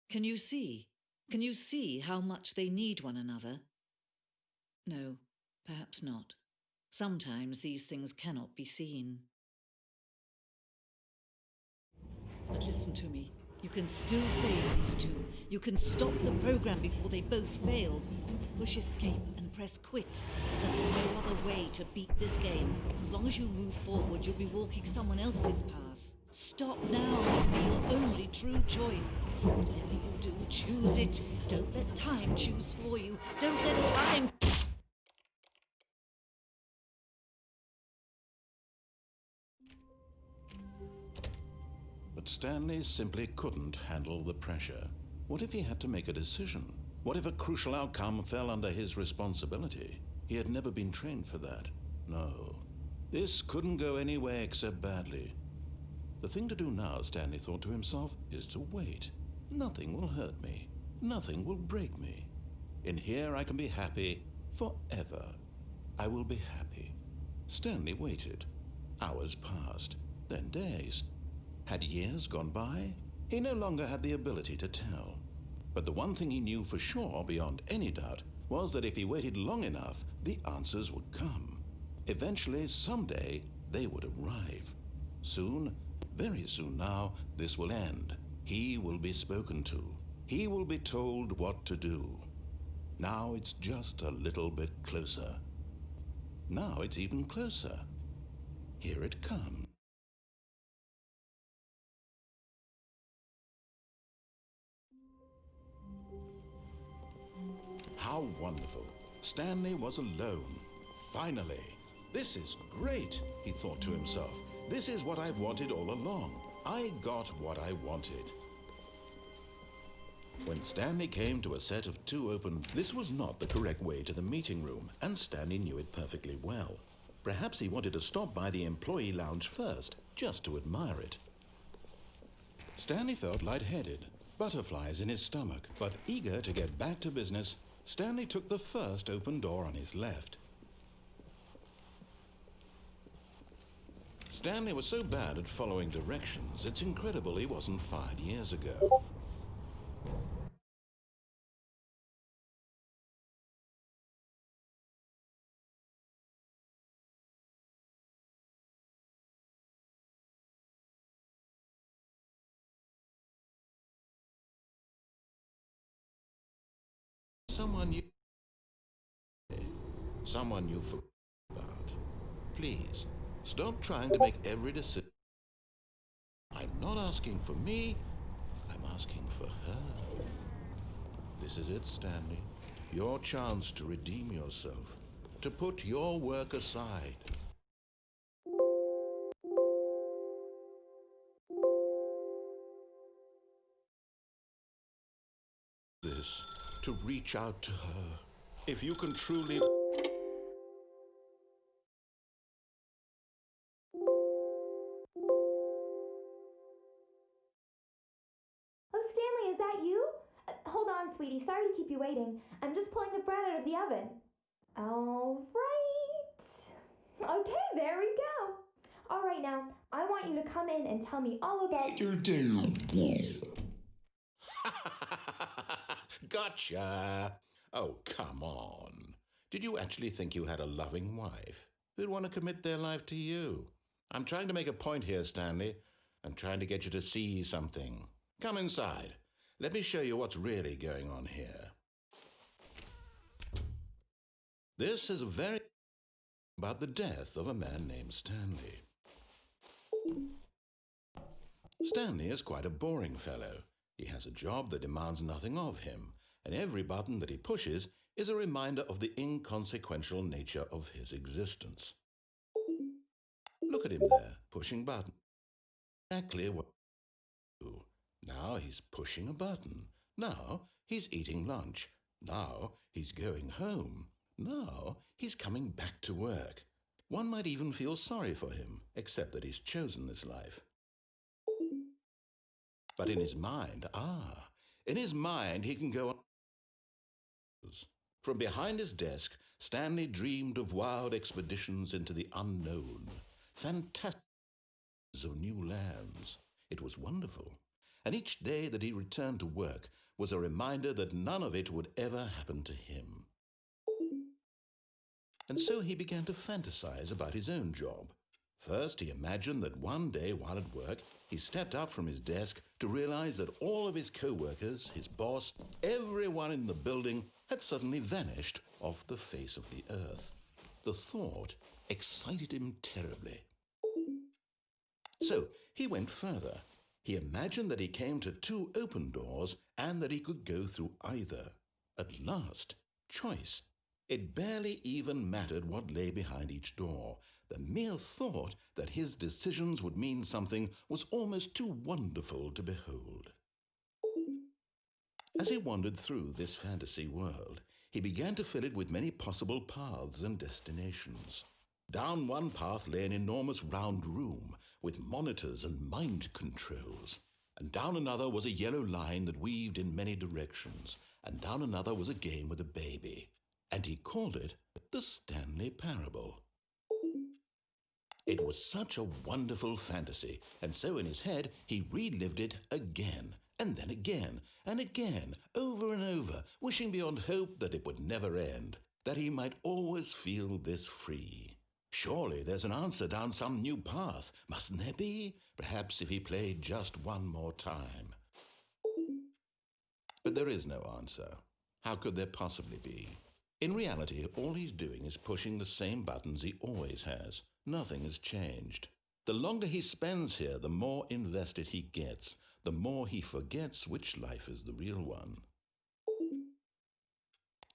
Can you see? Can you see how much they need one another? No, perhaps not. Sometimes these things cannot be seen. But listen to me. You can still save these two. You can stop the program before they both fail. Push escape and press quit. There's no other way to beat this game. As long as you move forward, you'll be walking someone else's path. Stop now and be your only true choice. Whatever you do, choose it. Don't let time choose for you. Don't let time... But Stanley simply couldn't handle the pressure. What if he had to make a decision? What if a crucial outcome fell under his responsibility? He had never been trained for that. No. This couldn't go any way except badly. The thing to do now, Stanley thought to himself, is to wait. Nothing will hurt me. Nothing will break me. In here I can be happy forever. I will be happy. Stanley waited. Hours passed, then days. Had years gone by? He no longer had the ability to tell. But the one thing he knew for sure, beyond any doubt, was that if he waited long enough, the answers would come. Eventually, someday, they would arrive. Soon, very soon now, this will end. He will be spoken to. He will be told what to do. Now it's just a little bit closer. Now it's even closer. Here it comes. How wonderful. Stanley was alone. Finally. This is great, he thought to himself. This is what I've wanted all along. I got what I wanted. When Stanley came to a set of two open, this was not the correct way to the meeting room, and Stanley knew it perfectly well. Perhaps he wanted to stop by the employee lounge first, just to admire it. Stanley felt lightheaded, butterflies in his stomach, but eager to get back to business, Stanley took the first open door on his left. Stanley was so bad at following directions, it's incredible he wasn't fired years ago. Someone you forgot about. Please, stop trying to make every decision. I'm not asking for me, I'm asking for her. This is it, Stanley. Your chance to redeem yourself, to put your work aside. This, to reach out to her. If you can truly... Oh, Stanley, is that you? Hold on, sweetie. Sorry to keep you waiting. I'm just pulling the bread out of the oven. All right. Okay, there we go. All right, now, I want you to come in and tell me all about your day. Gotcha! Oh, come on. Did you actually think you had a loving wife who'd want to commit their life to you? I'm trying to make a point here, Stanley. I'm trying to get you to see something. Come inside. Let me show you what's really going on here. This is very about the death of a man named Stanley. Stanley is quite a boring fellow. He has a job that demands nothing of him, and every button that he pushes is a reminder of the inconsequential nature of his existence. Look at him there, pushing buttons. Exactly what he do. Now he's pushing a button. Now he's eating lunch. Now he's going home. Now he's coming back to work. One might even feel sorry for him, except that he's chosen this life. But in his mind, he can go on. From behind his desk, Stanley dreamed of wild expeditions into the unknown, fantastic of new lands. It was wonderful, and each day that he returned to work was a reminder that none of it would ever happen to him. And so he began to fantasize about his own job. First, he imagined that one day while at work, he stepped up from his desk to realize that all of his co-workers, his boss, everyone in the building had suddenly vanished off the face of the earth. The thought excited him terribly. So he went further. He imagined that he came to two open doors and that he could go through either. At last, choice. It barely even mattered what lay behind each door. The mere thought that his decisions would mean something was almost too wonderful to behold. As he wandered through this fantasy world, he began to fill it with many possible paths and destinations. Down one path lay an enormous round room with monitors and mind controls. And down another was a yellow line that weaved in many directions. And down another was a game with a baby. And he called it the Stanley Parable. It was such a wonderful fantasy, and so in his head he relived it again, and then again, and again, over and over, wishing beyond hope that it would never end, that he might always feel this free. Surely there's an answer down some new path, mustn't there be? Perhaps if he played just one more time. But there is no answer. How could there possibly be? In reality, all he's doing is pushing the same buttons he always has. Nothing has changed. The longer he spends here, the more invested he gets, the more he forgets which life is the real one.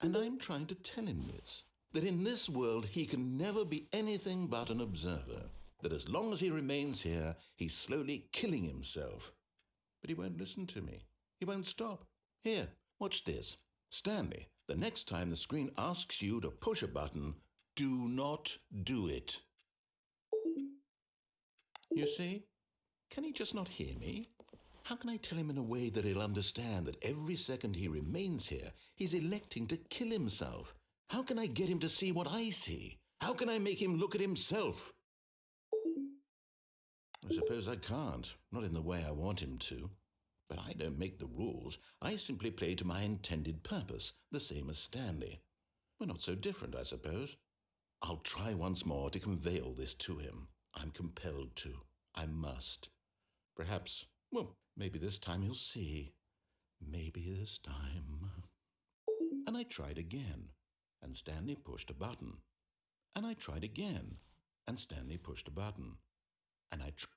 And I'm trying to tell him this, that in this world he can never be anything but an observer, that as long as he remains here, he's slowly killing himself. But he won't listen to me. He won't stop. Here, watch this. Stanley, the next time the screen asks you to push a button, Do not do it. You see? Can he just not hear me? How can I tell him in a way that he'll understand that every second he remains here, he's electing to kill himself? How can I get him to see what I see? How can I make him look at himself? I suppose I can't, not in the way I want him to. But I don't make the rules. I simply play to my intended purpose, the same as Stanley. We're not so different, I suppose. I'll try once more to convey all this to him. I'm compelled to. I must. Perhaps, well, maybe this time he'll see. Maybe this time. And I tried again, and Stanley pushed a button. And I tried again, and Stanley pushed a button. And I tried.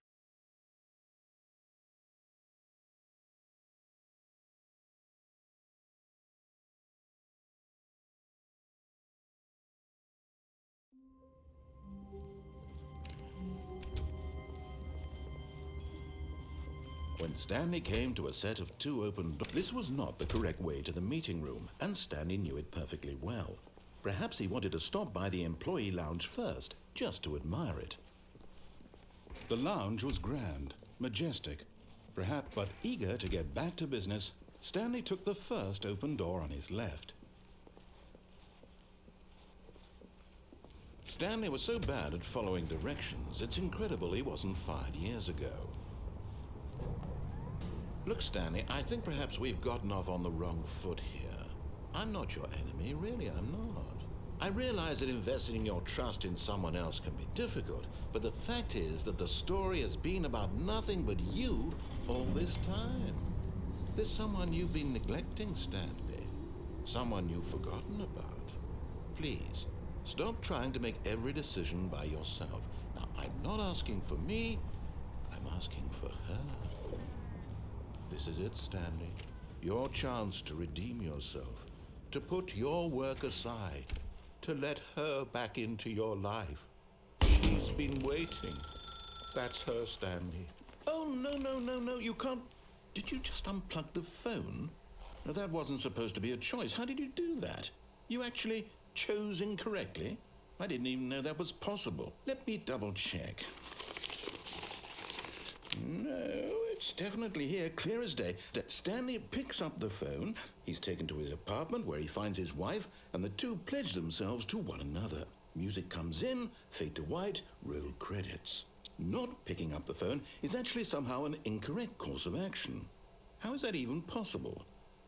When Stanley came to a set of 2 open doors, this was not the correct way to the meeting room, and Stanley knew it perfectly well. Perhaps he wanted to stop by the employee lounge first, just to admire it. The lounge was grand, majestic, perhaps, but eager to get back to business, Stanley took the first open door on his left. Stanley was so bad at following directions, it's incredible he wasn't fired years ago. Look, Stanley, I think perhaps we've gotten off on the wrong foot here. I'm not your enemy, really, I'm not. I realize that investing your trust in someone else can be difficult, but the fact is that the story has been about nothing but you all this time. There's someone you've been neglecting, Stanley. Someone you've forgotten about. Please, stop trying to make every decision by yourself. Now, I'm not asking for me, I'm asking for her. This is it, Stanley. Your chance to redeem yourself, to put your work aside, to let her back into your life. She's been waiting. That's her, Stanley. Oh, no, you can't. Did you just unplug the phone? No, that wasn't supposed to be a choice. How did you do that? You actually chose incorrectly? I didn't even know that was possible. Let me double check. No, it's definitely here, clear as day. That Stanley picks up the phone, he's taken to his apartment where he finds his wife, and the two pledge themselves to one another. Music comes in, fade to white, roll credits. Not picking up the phone is actually somehow an incorrect course of action. How is that even possible?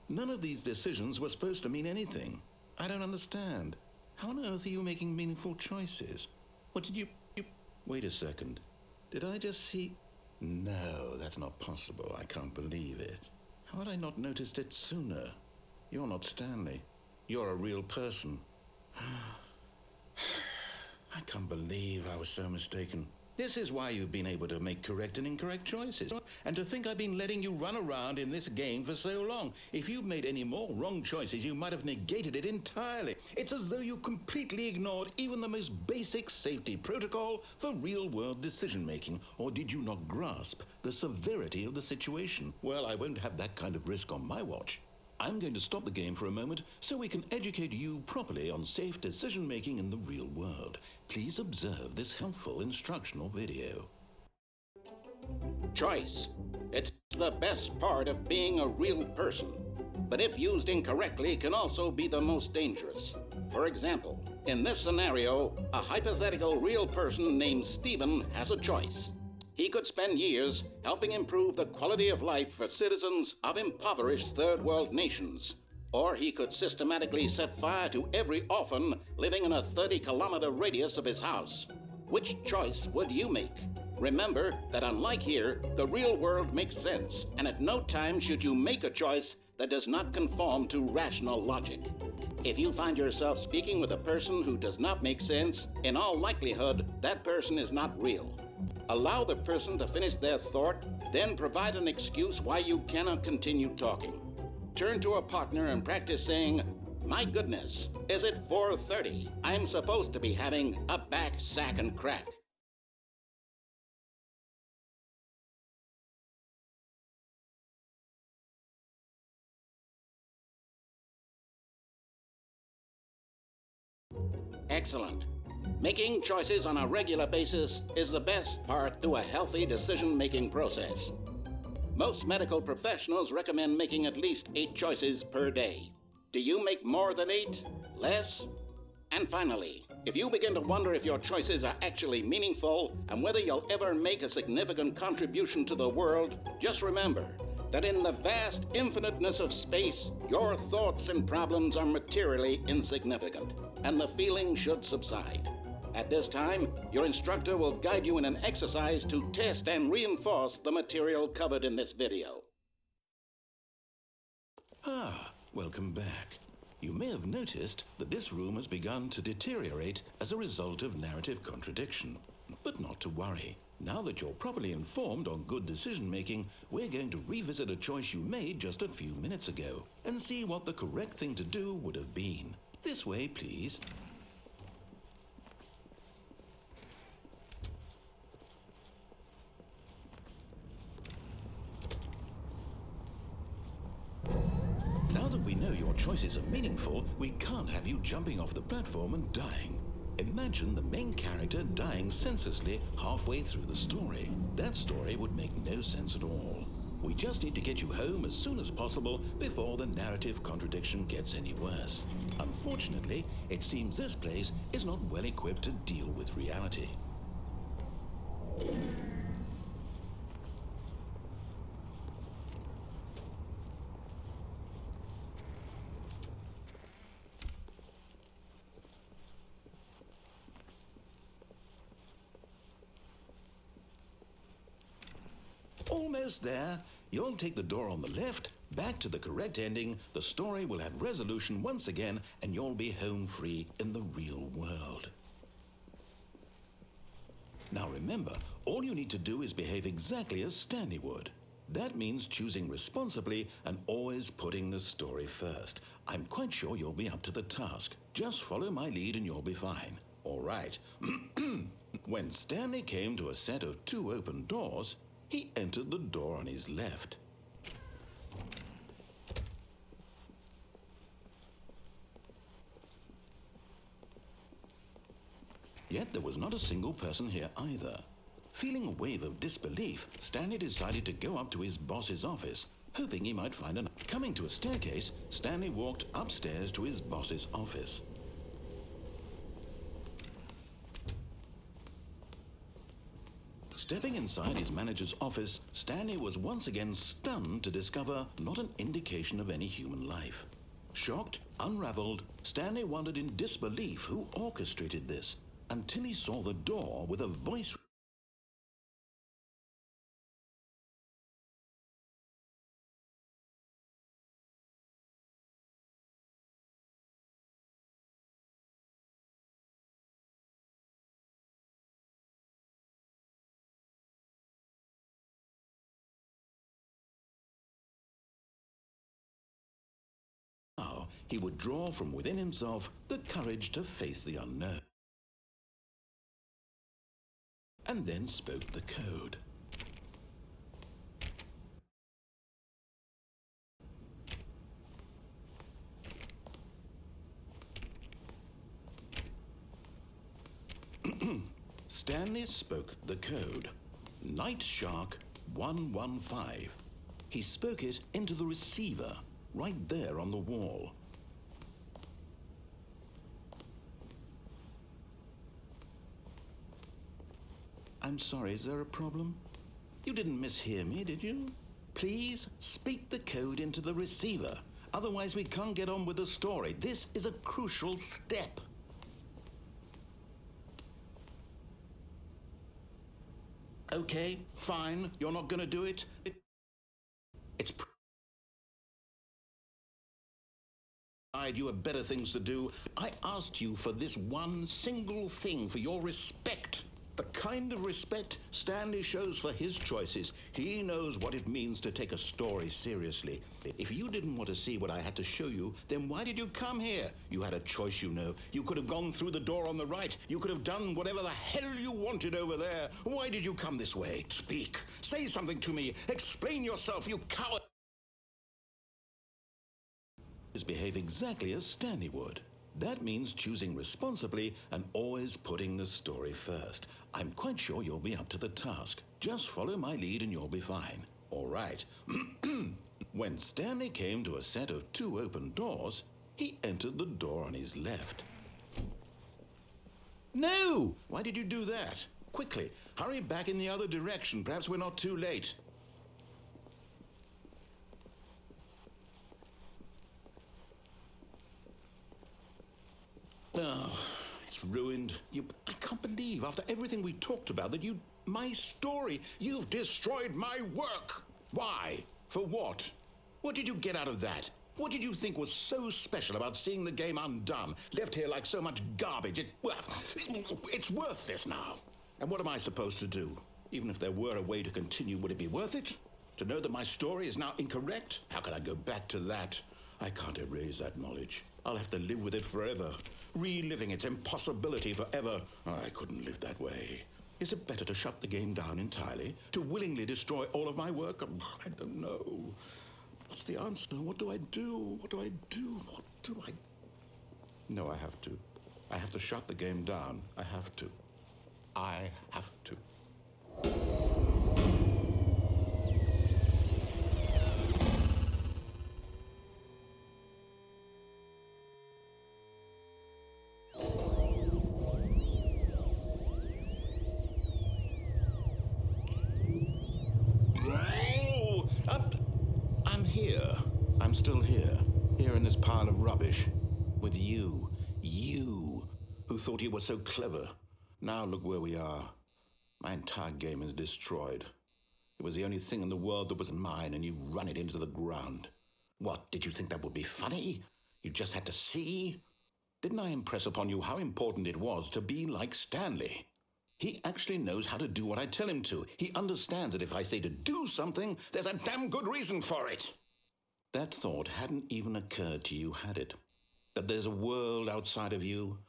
None of these decisions were supposed to mean anything. I don't understand. How on earth are you making meaningful choices? What did you... Wait a second. Did I just see... No, that's not possible. I can't believe it. How had I not noticed it sooner? You're not Stanley. You're a real person. I can't believe I was so mistaken. This is why you've been able to make correct and incorrect choices. And to think I've been letting you run around in this game for so long. If you'd made any more wrong choices, you might have negated it entirely. It's as though you completely ignored even the most basic safety protocol for real-world decision-making. Or did you not grasp the severity of the situation? Well, I won't have that kind of risk on my watch. I'm going to stop the game for a moment so we can educate you properly on safe decision-making in the real world. Please observe this helpful instructional video. Choice. It's the best part of being a real person. But if used incorrectly, can also be the most dangerous. For example, in this scenario, a hypothetical real person named Stephen has a choice. He could spend years helping improve the quality of life for citizens of impoverished third world nations. Or he could systematically set fire to every orphan living in a 30-kilometer radius of his house. Which choice would you make? Remember that unlike here, the real world makes sense, and at no time should you make a choice that does not conform to rational logic. If you find yourself speaking with a person who does not make sense, in all likelihood, that person is not real. Allow the person to finish their thought, then provide an excuse why you cannot continue talking. Turn to a partner and practice saying, "My goodness, is it 4:30? I'm supposed to be having a back, sack, and crack." Excellent. Making choices on a regular basis is the best part to a healthy decision-making process. Most medical professionals recommend making at least 8 choices per day. Do you make more than 8? Less? And finally, if you begin to wonder if your choices are actually meaningful and whether you'll ever make a significant contribution to the world, just remember that in the vast infiniteness of space, your thoughts and problems are materially insignificant, and the feeling should subside. At this time, your instructor will guide you in an exercise to test and reinforce the material covered in this video. Welcome back. You may have noticed that this room has begun to deteriorate as a result of narrative contradiction. But not to worry. Now that you're properly informed on good decision-making, we're going to revisit a choice you made just a few minutes ago and see what the correct thing to do would have been. This way, please. Now that we know your choices are meaningful, we can't have you jumping off the platform and dying. Imagine the main character dying senselessly halfway through the story. That story would make no sense at all. We just need to get you home as soon as possible before the narrative contradiction gets any worse. Unfortunately, it seems this place is not well equipped to deal with reality. Almost there. You'll take the door on the left, back to the correct ending, the story will have resolution once again, and you'll be home free in the real world. Now remember, all you need to do is behave exactly as Stanley would. That means choosing responsibly and always putting the story first. I'm quite sure you'll be up to the task. Just follow my lead and you'll be fine. All right. When Stanley came to a set of 2 open doors, he entered the door on his left. Yet there was not a single person here either. Feeling a wave of disbelief, Stanley decided to go up to his boss's office, hoping he might find an... Coming to a staircase, Stanley walked upstairs to his boss's office. Stepping inside his manager's office, Stanley was once again stunned to discover not an indication of any human life. Shocked, unraveled, Stanley wondered in disbelief who orchestrated this, until he saw the door with a voice... Now, he would draw from within himself the courage to face the unknown. And then spoke the code. Stanley spoke the code. Night Shark 115. He spoke it into the receiver, right there on the wall. I'm sorry, is there a problem? You didn't mishear me, did you? Please speak the code into the receiver. Otherwise we can't get on with the story. This is a crucial step. Okay, fine. You're not going to do it? It's... You have better things to do. I asked you for this one single thing, for your respect. The kind of respect Stanley shows for his choices. He knows what it means to take a story seriously. If you didn't want to see what I had to show you, then why did you come here? You had a choice, you know. You could have gone through the door on the right. You could have done whatever the hell you wanted over there. Why did you come this way? Speak. Say something to me. Explain yourself, you coward. Behave exactly as Stanley would. That means choosing responsibly and always putting the story first. I'm quite sure you'll be up to the task. Just follow my lead and you'll be fine. All right. When Stanley came to a set of 2 open doors, he entered the door on his left. No! Why did you do that? Quickly, hurry back in the other direction. Perhaps we're not too late. Oh, it's ruined. I can't believe, after everything we talked about, that my story, you've destroyed my work. Why? For what? What did you get out of that? What did you think was so special about seeing the game undone, left here like so much garbage? It's worthless now. And what am I supposed to do? Even if there were a way to continue, would it be worth it? To know that my story is now incorrect? How can I go back to that? I can't erase that knowledge. I'll have to live with it forever, reliving its impossibility forever. I couldn't live that way. Is it better to shut the game down entirely? To willingly destroy all of my work? I don't know. What's the answer? What do I do? What do I do? What do I... No, I have to. I have to shut the game down. I have to. I have to. I'm here. I'm still here. Here in this pile of rubbish. With you. You, who thought you were so clever. Now look where we are. My entire game is destroyed. It was the only thing in the world that was mine, and you've run it into the ground. What, did you think that would be funny? You just had to see? Didn't I impress upon you how important it was to be like Stanley? He actually knows how to do what I tell him to. He understands that if I say to do something, there's a damn good reason for it. That thought hadn't even occurred to you, had it? That there's a world outside of you?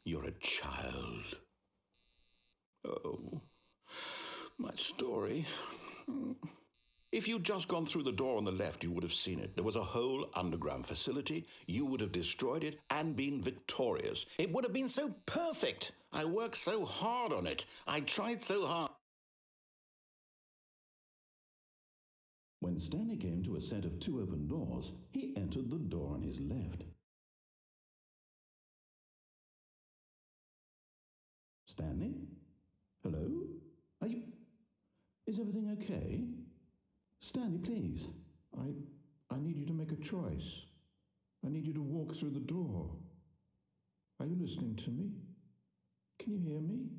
You're a child. Oh, my story. If you'd just gone through the door on the left, you would have seen it. There was a whole underground facility. You would have destroyed it and been victorious. It would have been so perfect. I worked so hard on it. I tried so hard. When Stanley came to a set of 2 open doors, he entered the door on his left. Stanley? Hello? Are you... Is everything okay? Stanley, please. I need you to make a choice. I need you to walk through the door. Are you listening to me? Can you hear me?